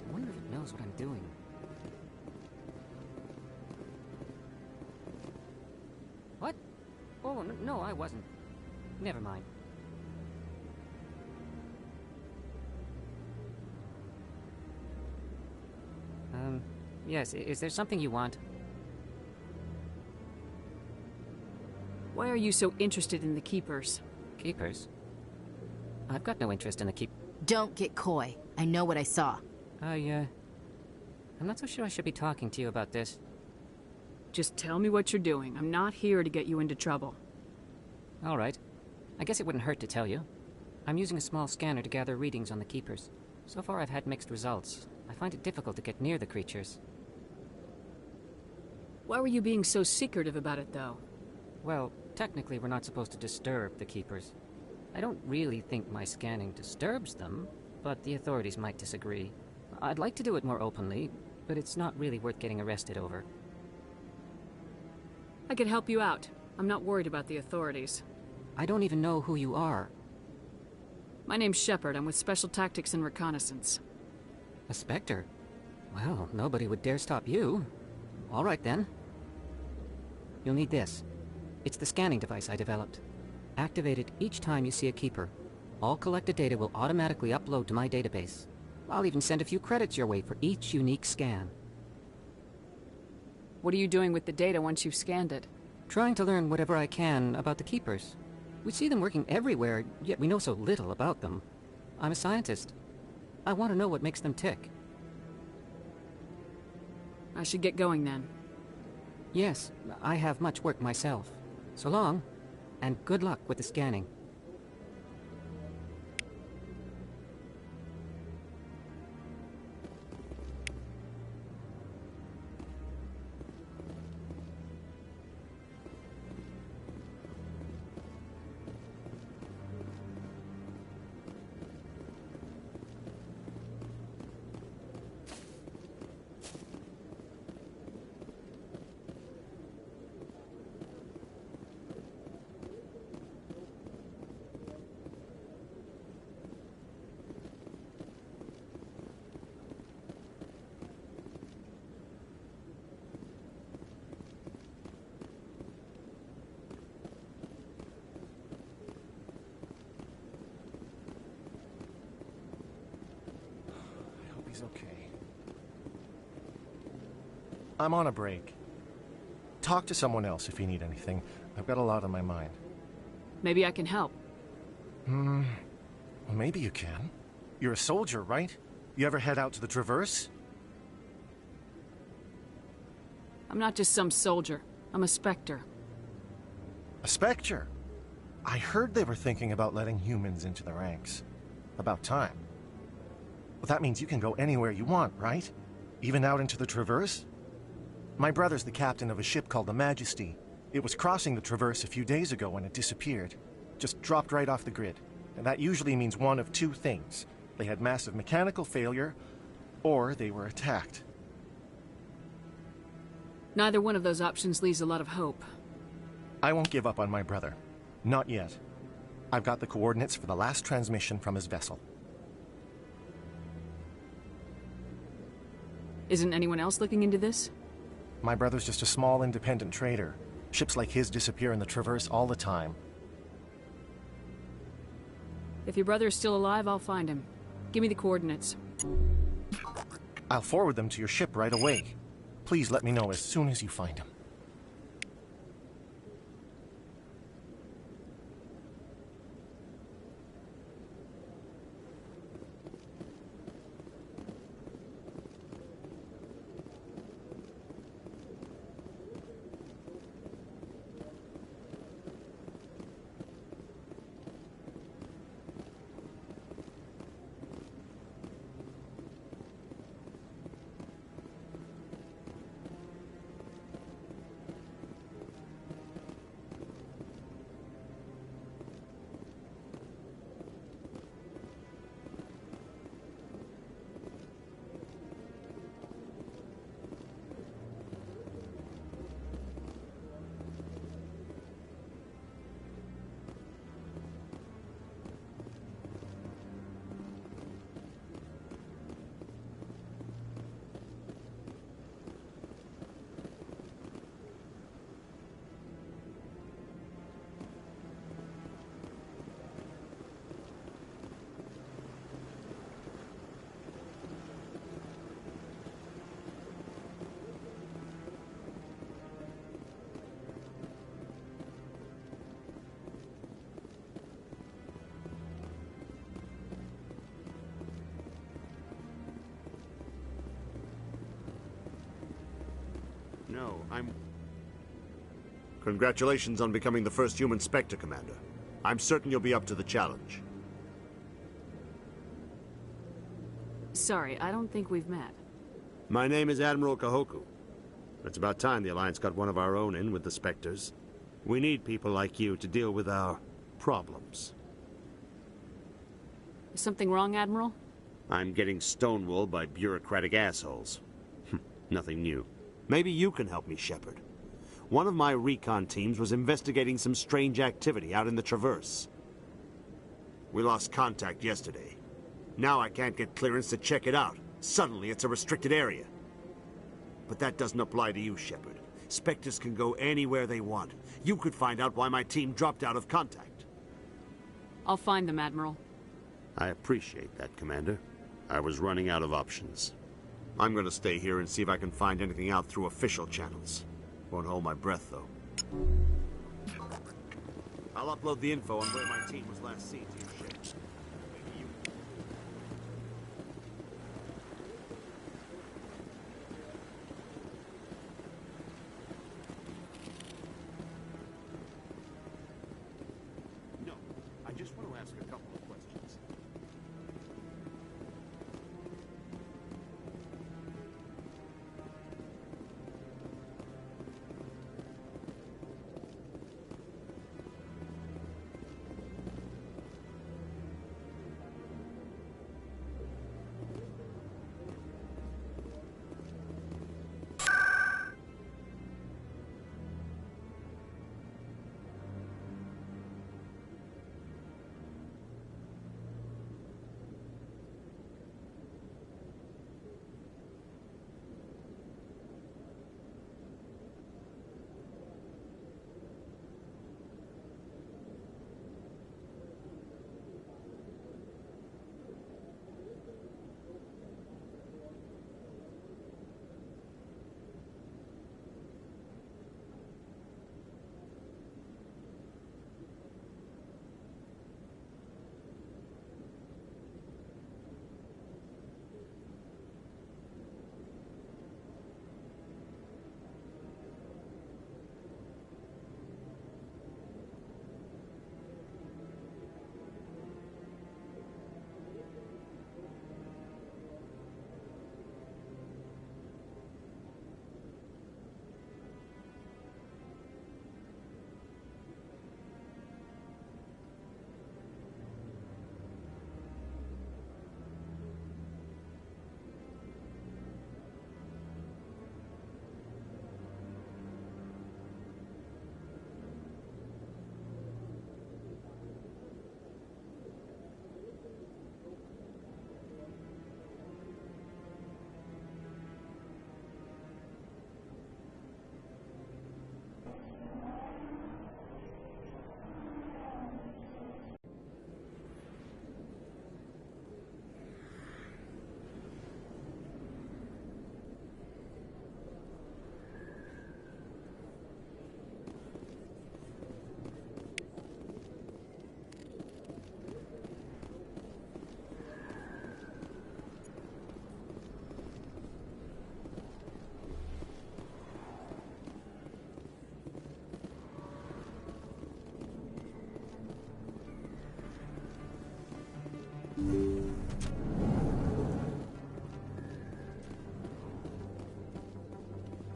I wonder if it knows what I'm doing. What? Oh, no, I wasn't. Never mind. Yes, is there something you want? Why are you so interested in the Keepers? Keepers? I've got no interest in the Don't get coy. I know what I saw. I'm not so sure I should be talking to you about this. Just tell me what you're doing. I'm not here to get you into trouble. All right. I guess it wouldn't hurt to tell you. I'm using a small scanner to gather readings on the Keepers. So far I've had mixed results. I find it difficult to get near the creatures. Why were you being so secretive about it, though? Well, technically we're not supposed to disturb the Keepers. I don't really think my scanning disturbs them, but the authorities might disagree. I'd like to do it more openly, but it's not really worth getting arrested over. I could help you out. I'm not worried about the authorities. I don't even know who you are. My name's Shepard. I'm with Special Tactics and Reconnaissance. A Spectre? Well, nobody would dare stop you. All right, then. You'll need this. It's the scanning device I developed. Activate it each time you see a Keeper. All collected data will automatically upload to my database. I'll even send a few credits your way for each unique scan. What are you doing with the data once you've scanned it? Trying to learn whatever I can about the Keepers. We see them working everywhere, yet we know so little about them. I'm a scientist. I want to know what makes them tick. I should get going then. Yes, I have much work myself. So long, and good luck with the scanning. everything's okay. I'm on a break. Talk to someone else if you need anything. I've got a lot on my mind. Maybe I can help. Well, maybe you can. You're a soldier, right? You ever head out to the Traverse? I'm not just some soldier. I'm a Spectre. A Spectre? I heard they were thinking about letting humans into the ranks. About time. Well, that means you can go anywhere you want, right? Even out into the Traverse? My brother's the captain of a ship called the Majesty. It was crossing the Traverse a few days ago when it disappeared. Just dropped right off the grid. And that usually means one of two things. They had massive mechanical failure, or they were attacked. Neither one of those options leaves a lot of hope. I won't give up on my brother. Not yet. I've got the coordinates for the last transmission from his vessel. Isn't anyone else looking into this? My brother's just a small independent trader. Ships like his disappear in the Traverse all the time. If your brother is still alive, I'll find him. Give me the coordinates. I'll forward them to your ship right away. Please let me know as soon as you find him. No, Congratulations on becoming the first human Spectre, Commander. I'm certain you'll be up to the challenge. Sorry, I don't think we've met. My name is Admiral Kahoku. It's about time the Alliance got one of our own in with the Spectres. We need people like you to deal with our problems. Is something wrong, Admiral? I'm getting stonewalled by bureaucratic assholes. Nothing new. Maybe you can help me, Shepard. One of my recon teams was investigating some strange activity out in the Traverse. We lost contact yesterday. Now I can't get clearance to check it out. Suddenly it's a restricted area. But that doesn't apply to you, Shepard. Spectres can go anywhere they want. You could find out why my team dropped out of contact. I'll find them, Admiral. I appreciate that, Commander. I was running out of options. I'm gonna stay here and see if I can find anything out through official channels. Won't hold my breath, though. I'll upload the info on where my team was last seen to your ship. Maybe you... No, I just want to ask a couple of questions.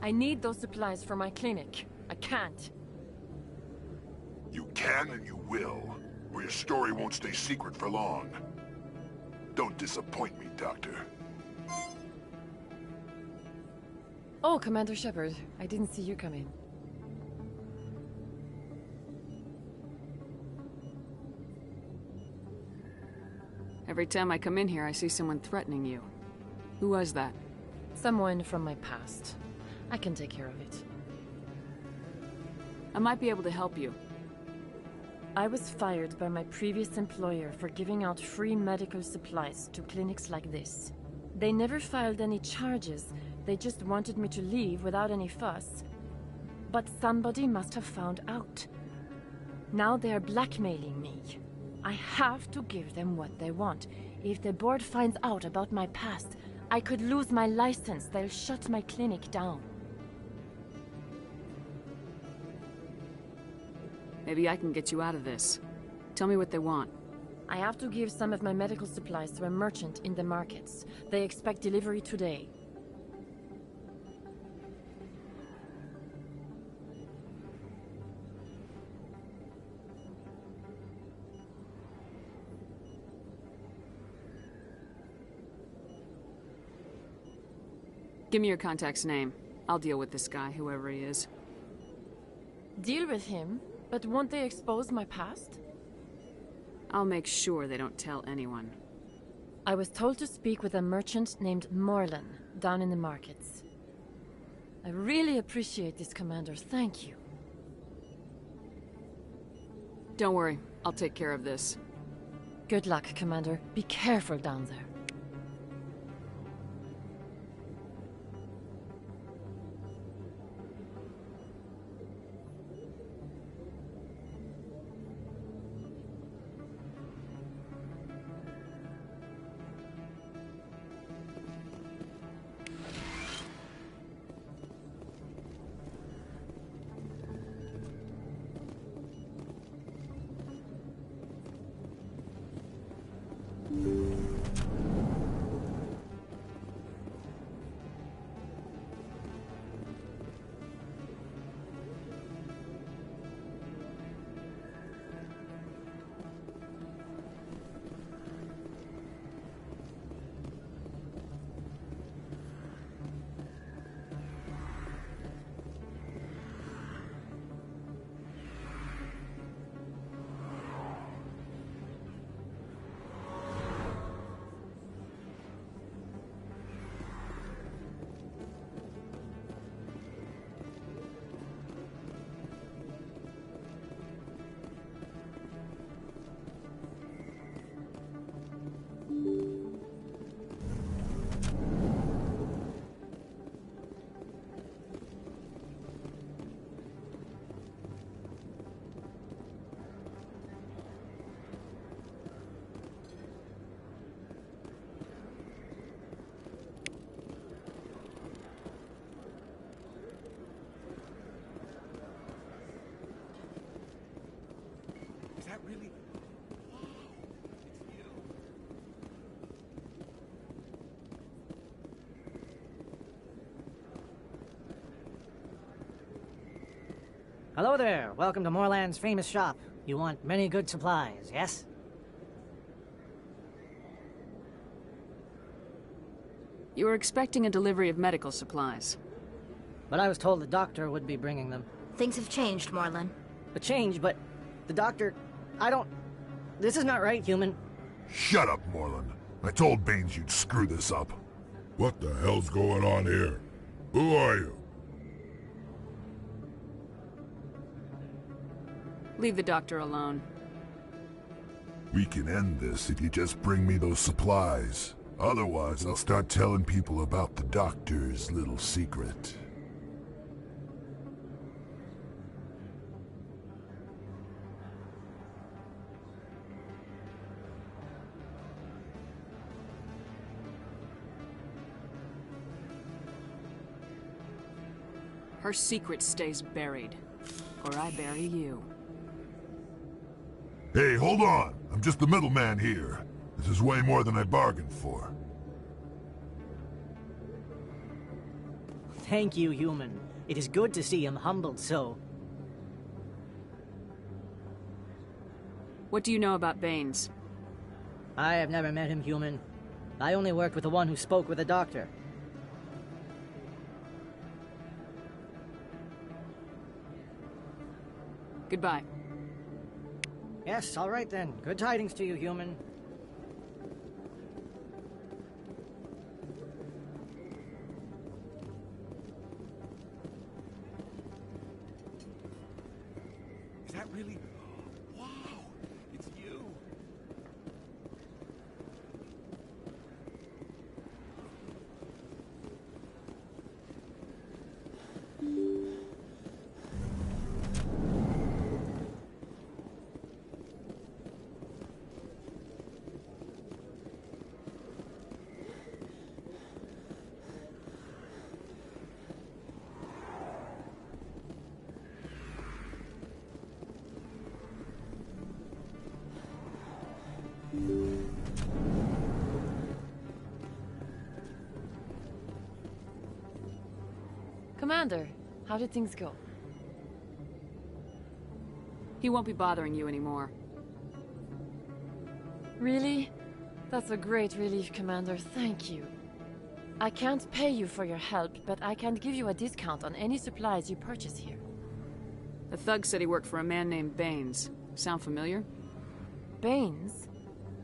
I need those supplies for my clinic. I can't. You can and you will, or your story won't stay secret for long. Don't disappoint me, Doctor. Oh, Commander Shepard. I didn't see you come in. Every time I come in here, I see someone threatening you. Who was that? Someone from my past. I can take care of it. I might be able to help you. I was fired by my previous employer for giving out free medical supplies to clinics like this. They never filed any charges. They just wanted me to leave without any fuss. But somebody must have found out. Now they are blackmailing me. I have to give them what they want. If the board finds out about my past, I could lose my license. They'll shut my clinic down. Maybe I can get you out of this. Tell me what they want. I have to give some of my medical supplies to a merchant in the markets. They expect delivery today. Give me your contact's name. I'll deal with this guy, whoever he is. Deal with him? But won't they expose my past? I'll make sure they don't tell anyone. I was told to speak with a merchant named Morlan, down in the markets. I really appreciate this, Commander. Thank you. Don't worry. I'll take care of this. Good luck, Commander. Be careful down there. Is that really? Hello there. Welcome to Morlan's famous shop. You want many good supplies, yes? You were expecting a delivery of medical supplies. But I was told the doctor would be bringing them. Things have changed, Morlan. A change, but the doctor... I don't... This is not right, human. Shut up, Morlan. I told Baines you'd screw this up. What the hell's going on here? Who are you? Leave the doctor alone. We can end this if you just bring me those supplies. Otherwise, I'll start telling people about the doctor's little secret. Her secret stays buried. Or I bury you. Hey, hold on! I'm just the middleman here. This is way more than I bargained for. Thank you, human. It is good to see him humbled so. What do you know about Baines? I have never met him, human. I only worked with the one who spoke with the doctor. Goodbye. Yes, all right then. Good tidings to you, human. Is that really... Wow! It's you! Commander, how did things go? He won't be bothering you anymore. Really? That's a great relief, Commander. Thank you. I can't pay you for your help, but I can give you a discount on any supplies you purchase here. The thug said he worked for a man named Baines. Sound familiar? Baines?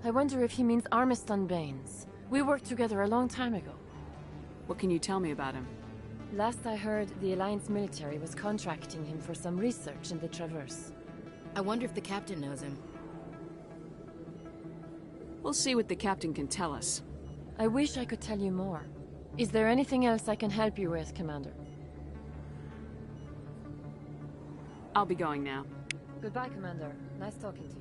I wonder if he means Armiston Baines. We worked together a long time ago. What can you tell me about him? Last I heard, the Alliance military was contracting him for some research in the Traverse. I wonder if the captain knows him. We'll see what the captain can tell us. I wish I could tell you more. Is there anything else I can help you with, Commander? I'll be going now. Goodbye, Commander. Nice talking to you.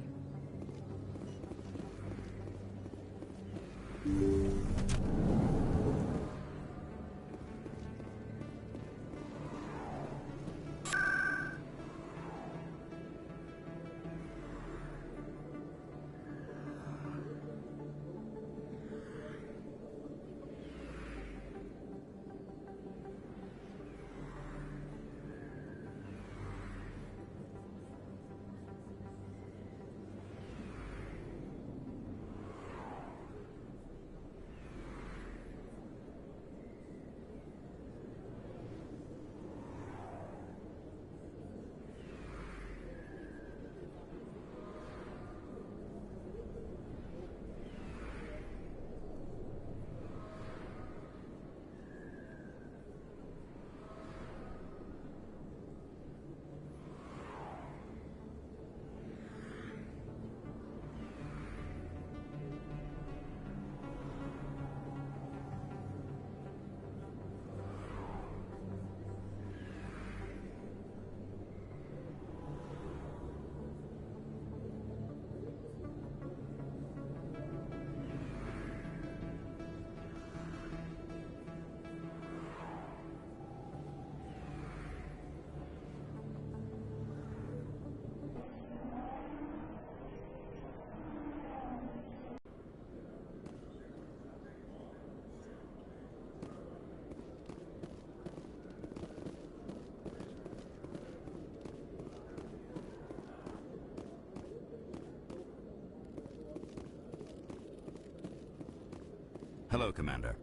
Hello, Commander.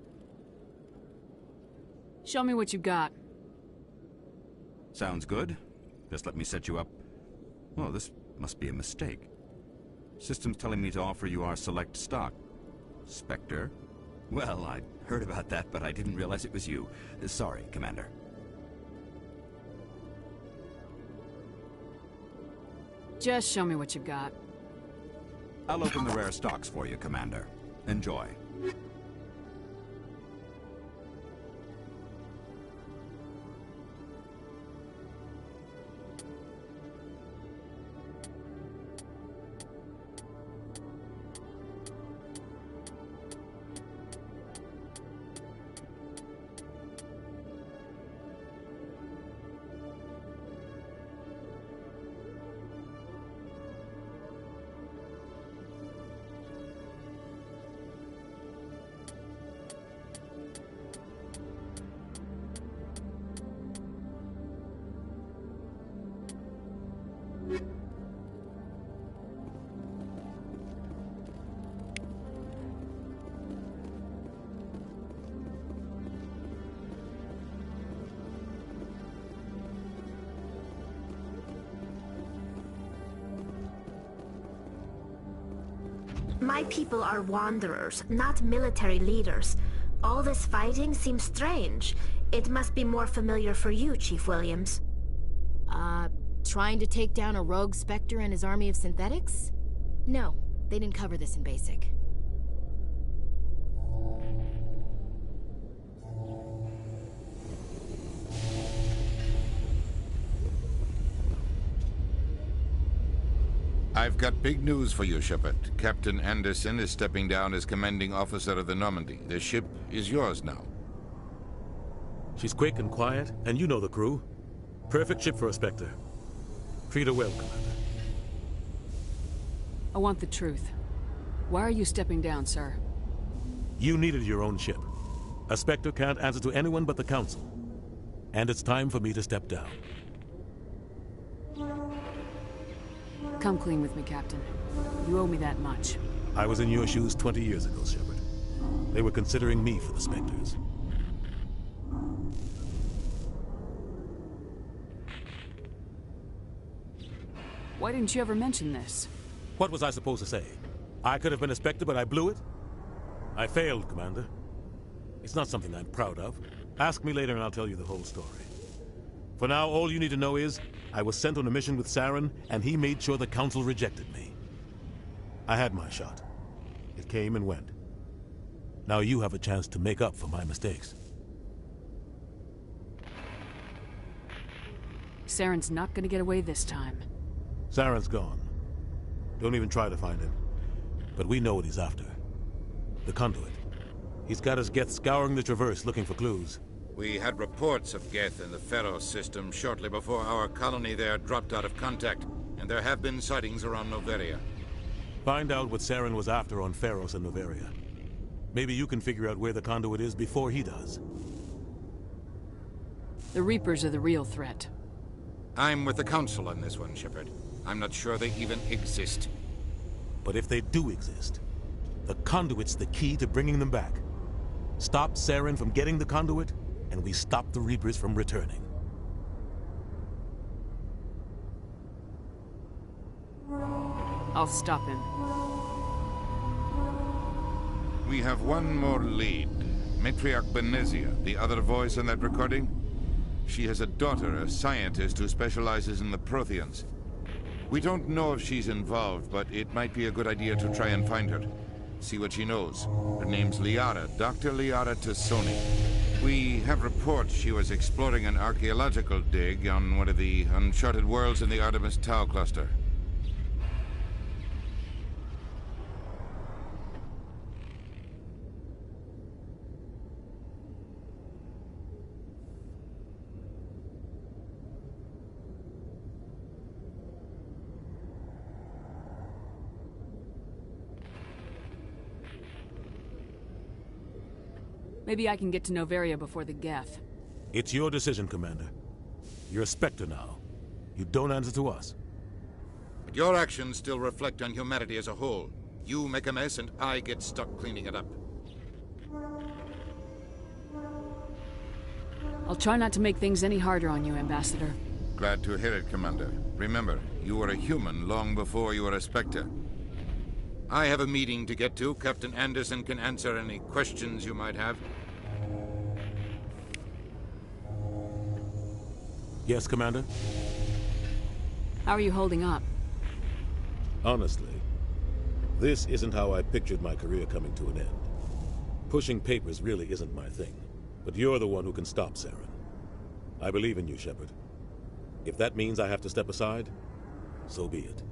Show me what you got. Sounds good. Just let me set you up. Oh, this must be a mistake. System's telling me to offer you our select stock. Spectre? Well, I heard about that, but I didn't realize it was you. Sorry, Commander. Just show me what you got. I'll open the rare stocks for you, Commander. Enjoy. My people are wanderers, not military leaders. All this fighting seems strange. It must be more familiar for you, Chief Williams. Trying to take down a rogue Spectre and his army of synthetics? No, they didn't cover this in BASIC. I've got big news for you, Shepard. Captain Anderson is stepping down as commanding officer of the Normandy. The ship is yours now. She's quick and quiet, and you know the crew. Perfect ship for a Spectre. Treat her well, Commander. I want the truth. Why are you stepping down, sir? You needed your own ship. A Spectre can't answer to anyone but the Council. And it's time for me to step down. Come clean with me, Captain. You owe me that much. I was in your shoes 20 years ago, Shepard. They were considering me for the Spectres. Why didn't you ever mention this? What was I supposed to say? I could have been a Spectre, but I blew it? I failed, Commander. It's not something I'm proud of. Ask me later and I'll tell you the whole story. For now, all you need to know is, I was sent on a mission with Saren, and he made sure the Council rejected me. I had my shot. It came and went. Now you have a chance to make up for my mistakes. Saren's not gonna get away this time. Saren's gone. Don't even try to find him. But we know what he's after. The Conduit. He's got his Geth scouring the Traverse looking for clues. We had reports of Geth in the Pharaoh system shortly before our colony there dropped out of contact, and there have been sightings around Noveria. Find out what Saren was after on Pharos and Noveria. Maybe you can figure out where the Conduit is before he does. The Reapers are the real threat. I'm with the Council on this one, Shepard. I'm not sure they even exist. But if they do exist, the Conduit's the key to bringing them back. Stop Saren from getting the Conduit, and we stop the Reapers from returning. I'll stop him. We have one more lead. Matriarch Benezia, the other voice in that recording. She has a daughter, a scientist who specializes in the Protheans. We don't know if she's involved, but it might be a good idea to try and find her. See what she knows. Her name's Liara, Dr. Liara Tassoni. We have reports she was exploring an archaeological dig on one of the uncharted worlds in the Artemis Tau cluster. Maybe I can get to Noveria before the Geth. It's your decision, Commander. You're a Spectre now. You don't answer to us. But your actions still reflect on humanity as a whole. You make a mess and I get stuck cleaning it up. I'll try not to make things any harder on you, Ambassador. Glad to hear it, Commander. Remember, you were a human long before you were a Spectre. I have a meeting to get to. Captain Anderson can answer any questions you might have. Yes, Commander? How are you holding up? Honestly, this isn't how I pictured my career coming to an end. Pushing papers really isn't my thing, but you're the one who can stop Saren. I believe in you, Shepard. If that means I have to step aside, so be it.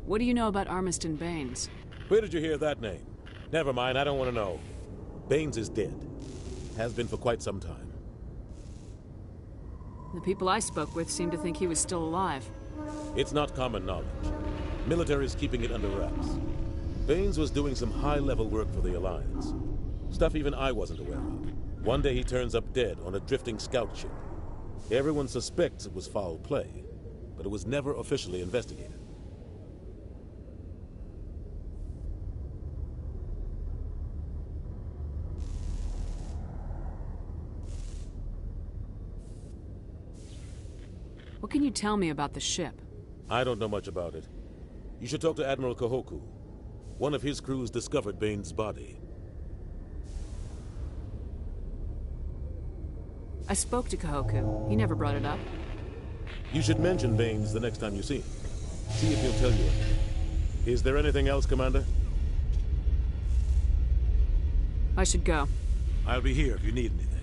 What do you know about Armiston Baines? Where did you hear that name? Never mind, I don't want to know. Baines is dead. Has been for quite some time. The people I spoke with seemed to think he was still alive. It's not common knowledge. Military's keeping it under wraps. Baines was doing some high-level work for the Alliance. Stuff even I wasn't aware of. One day he turns up dead on a drifting scout ship. Everyone suspects it was foul play, but it was never officially investigated. can you tell me about the ship? I don't know much about it. You should talk to Admiral Kahoku. One of his crews discovered Bane's body. I spoke to Kahoku. He never brought it up. You should mention Baines the next time you see him. See if he'll tell you anything. Is there anything else, Commander? I should go. I'll be here if you need anything.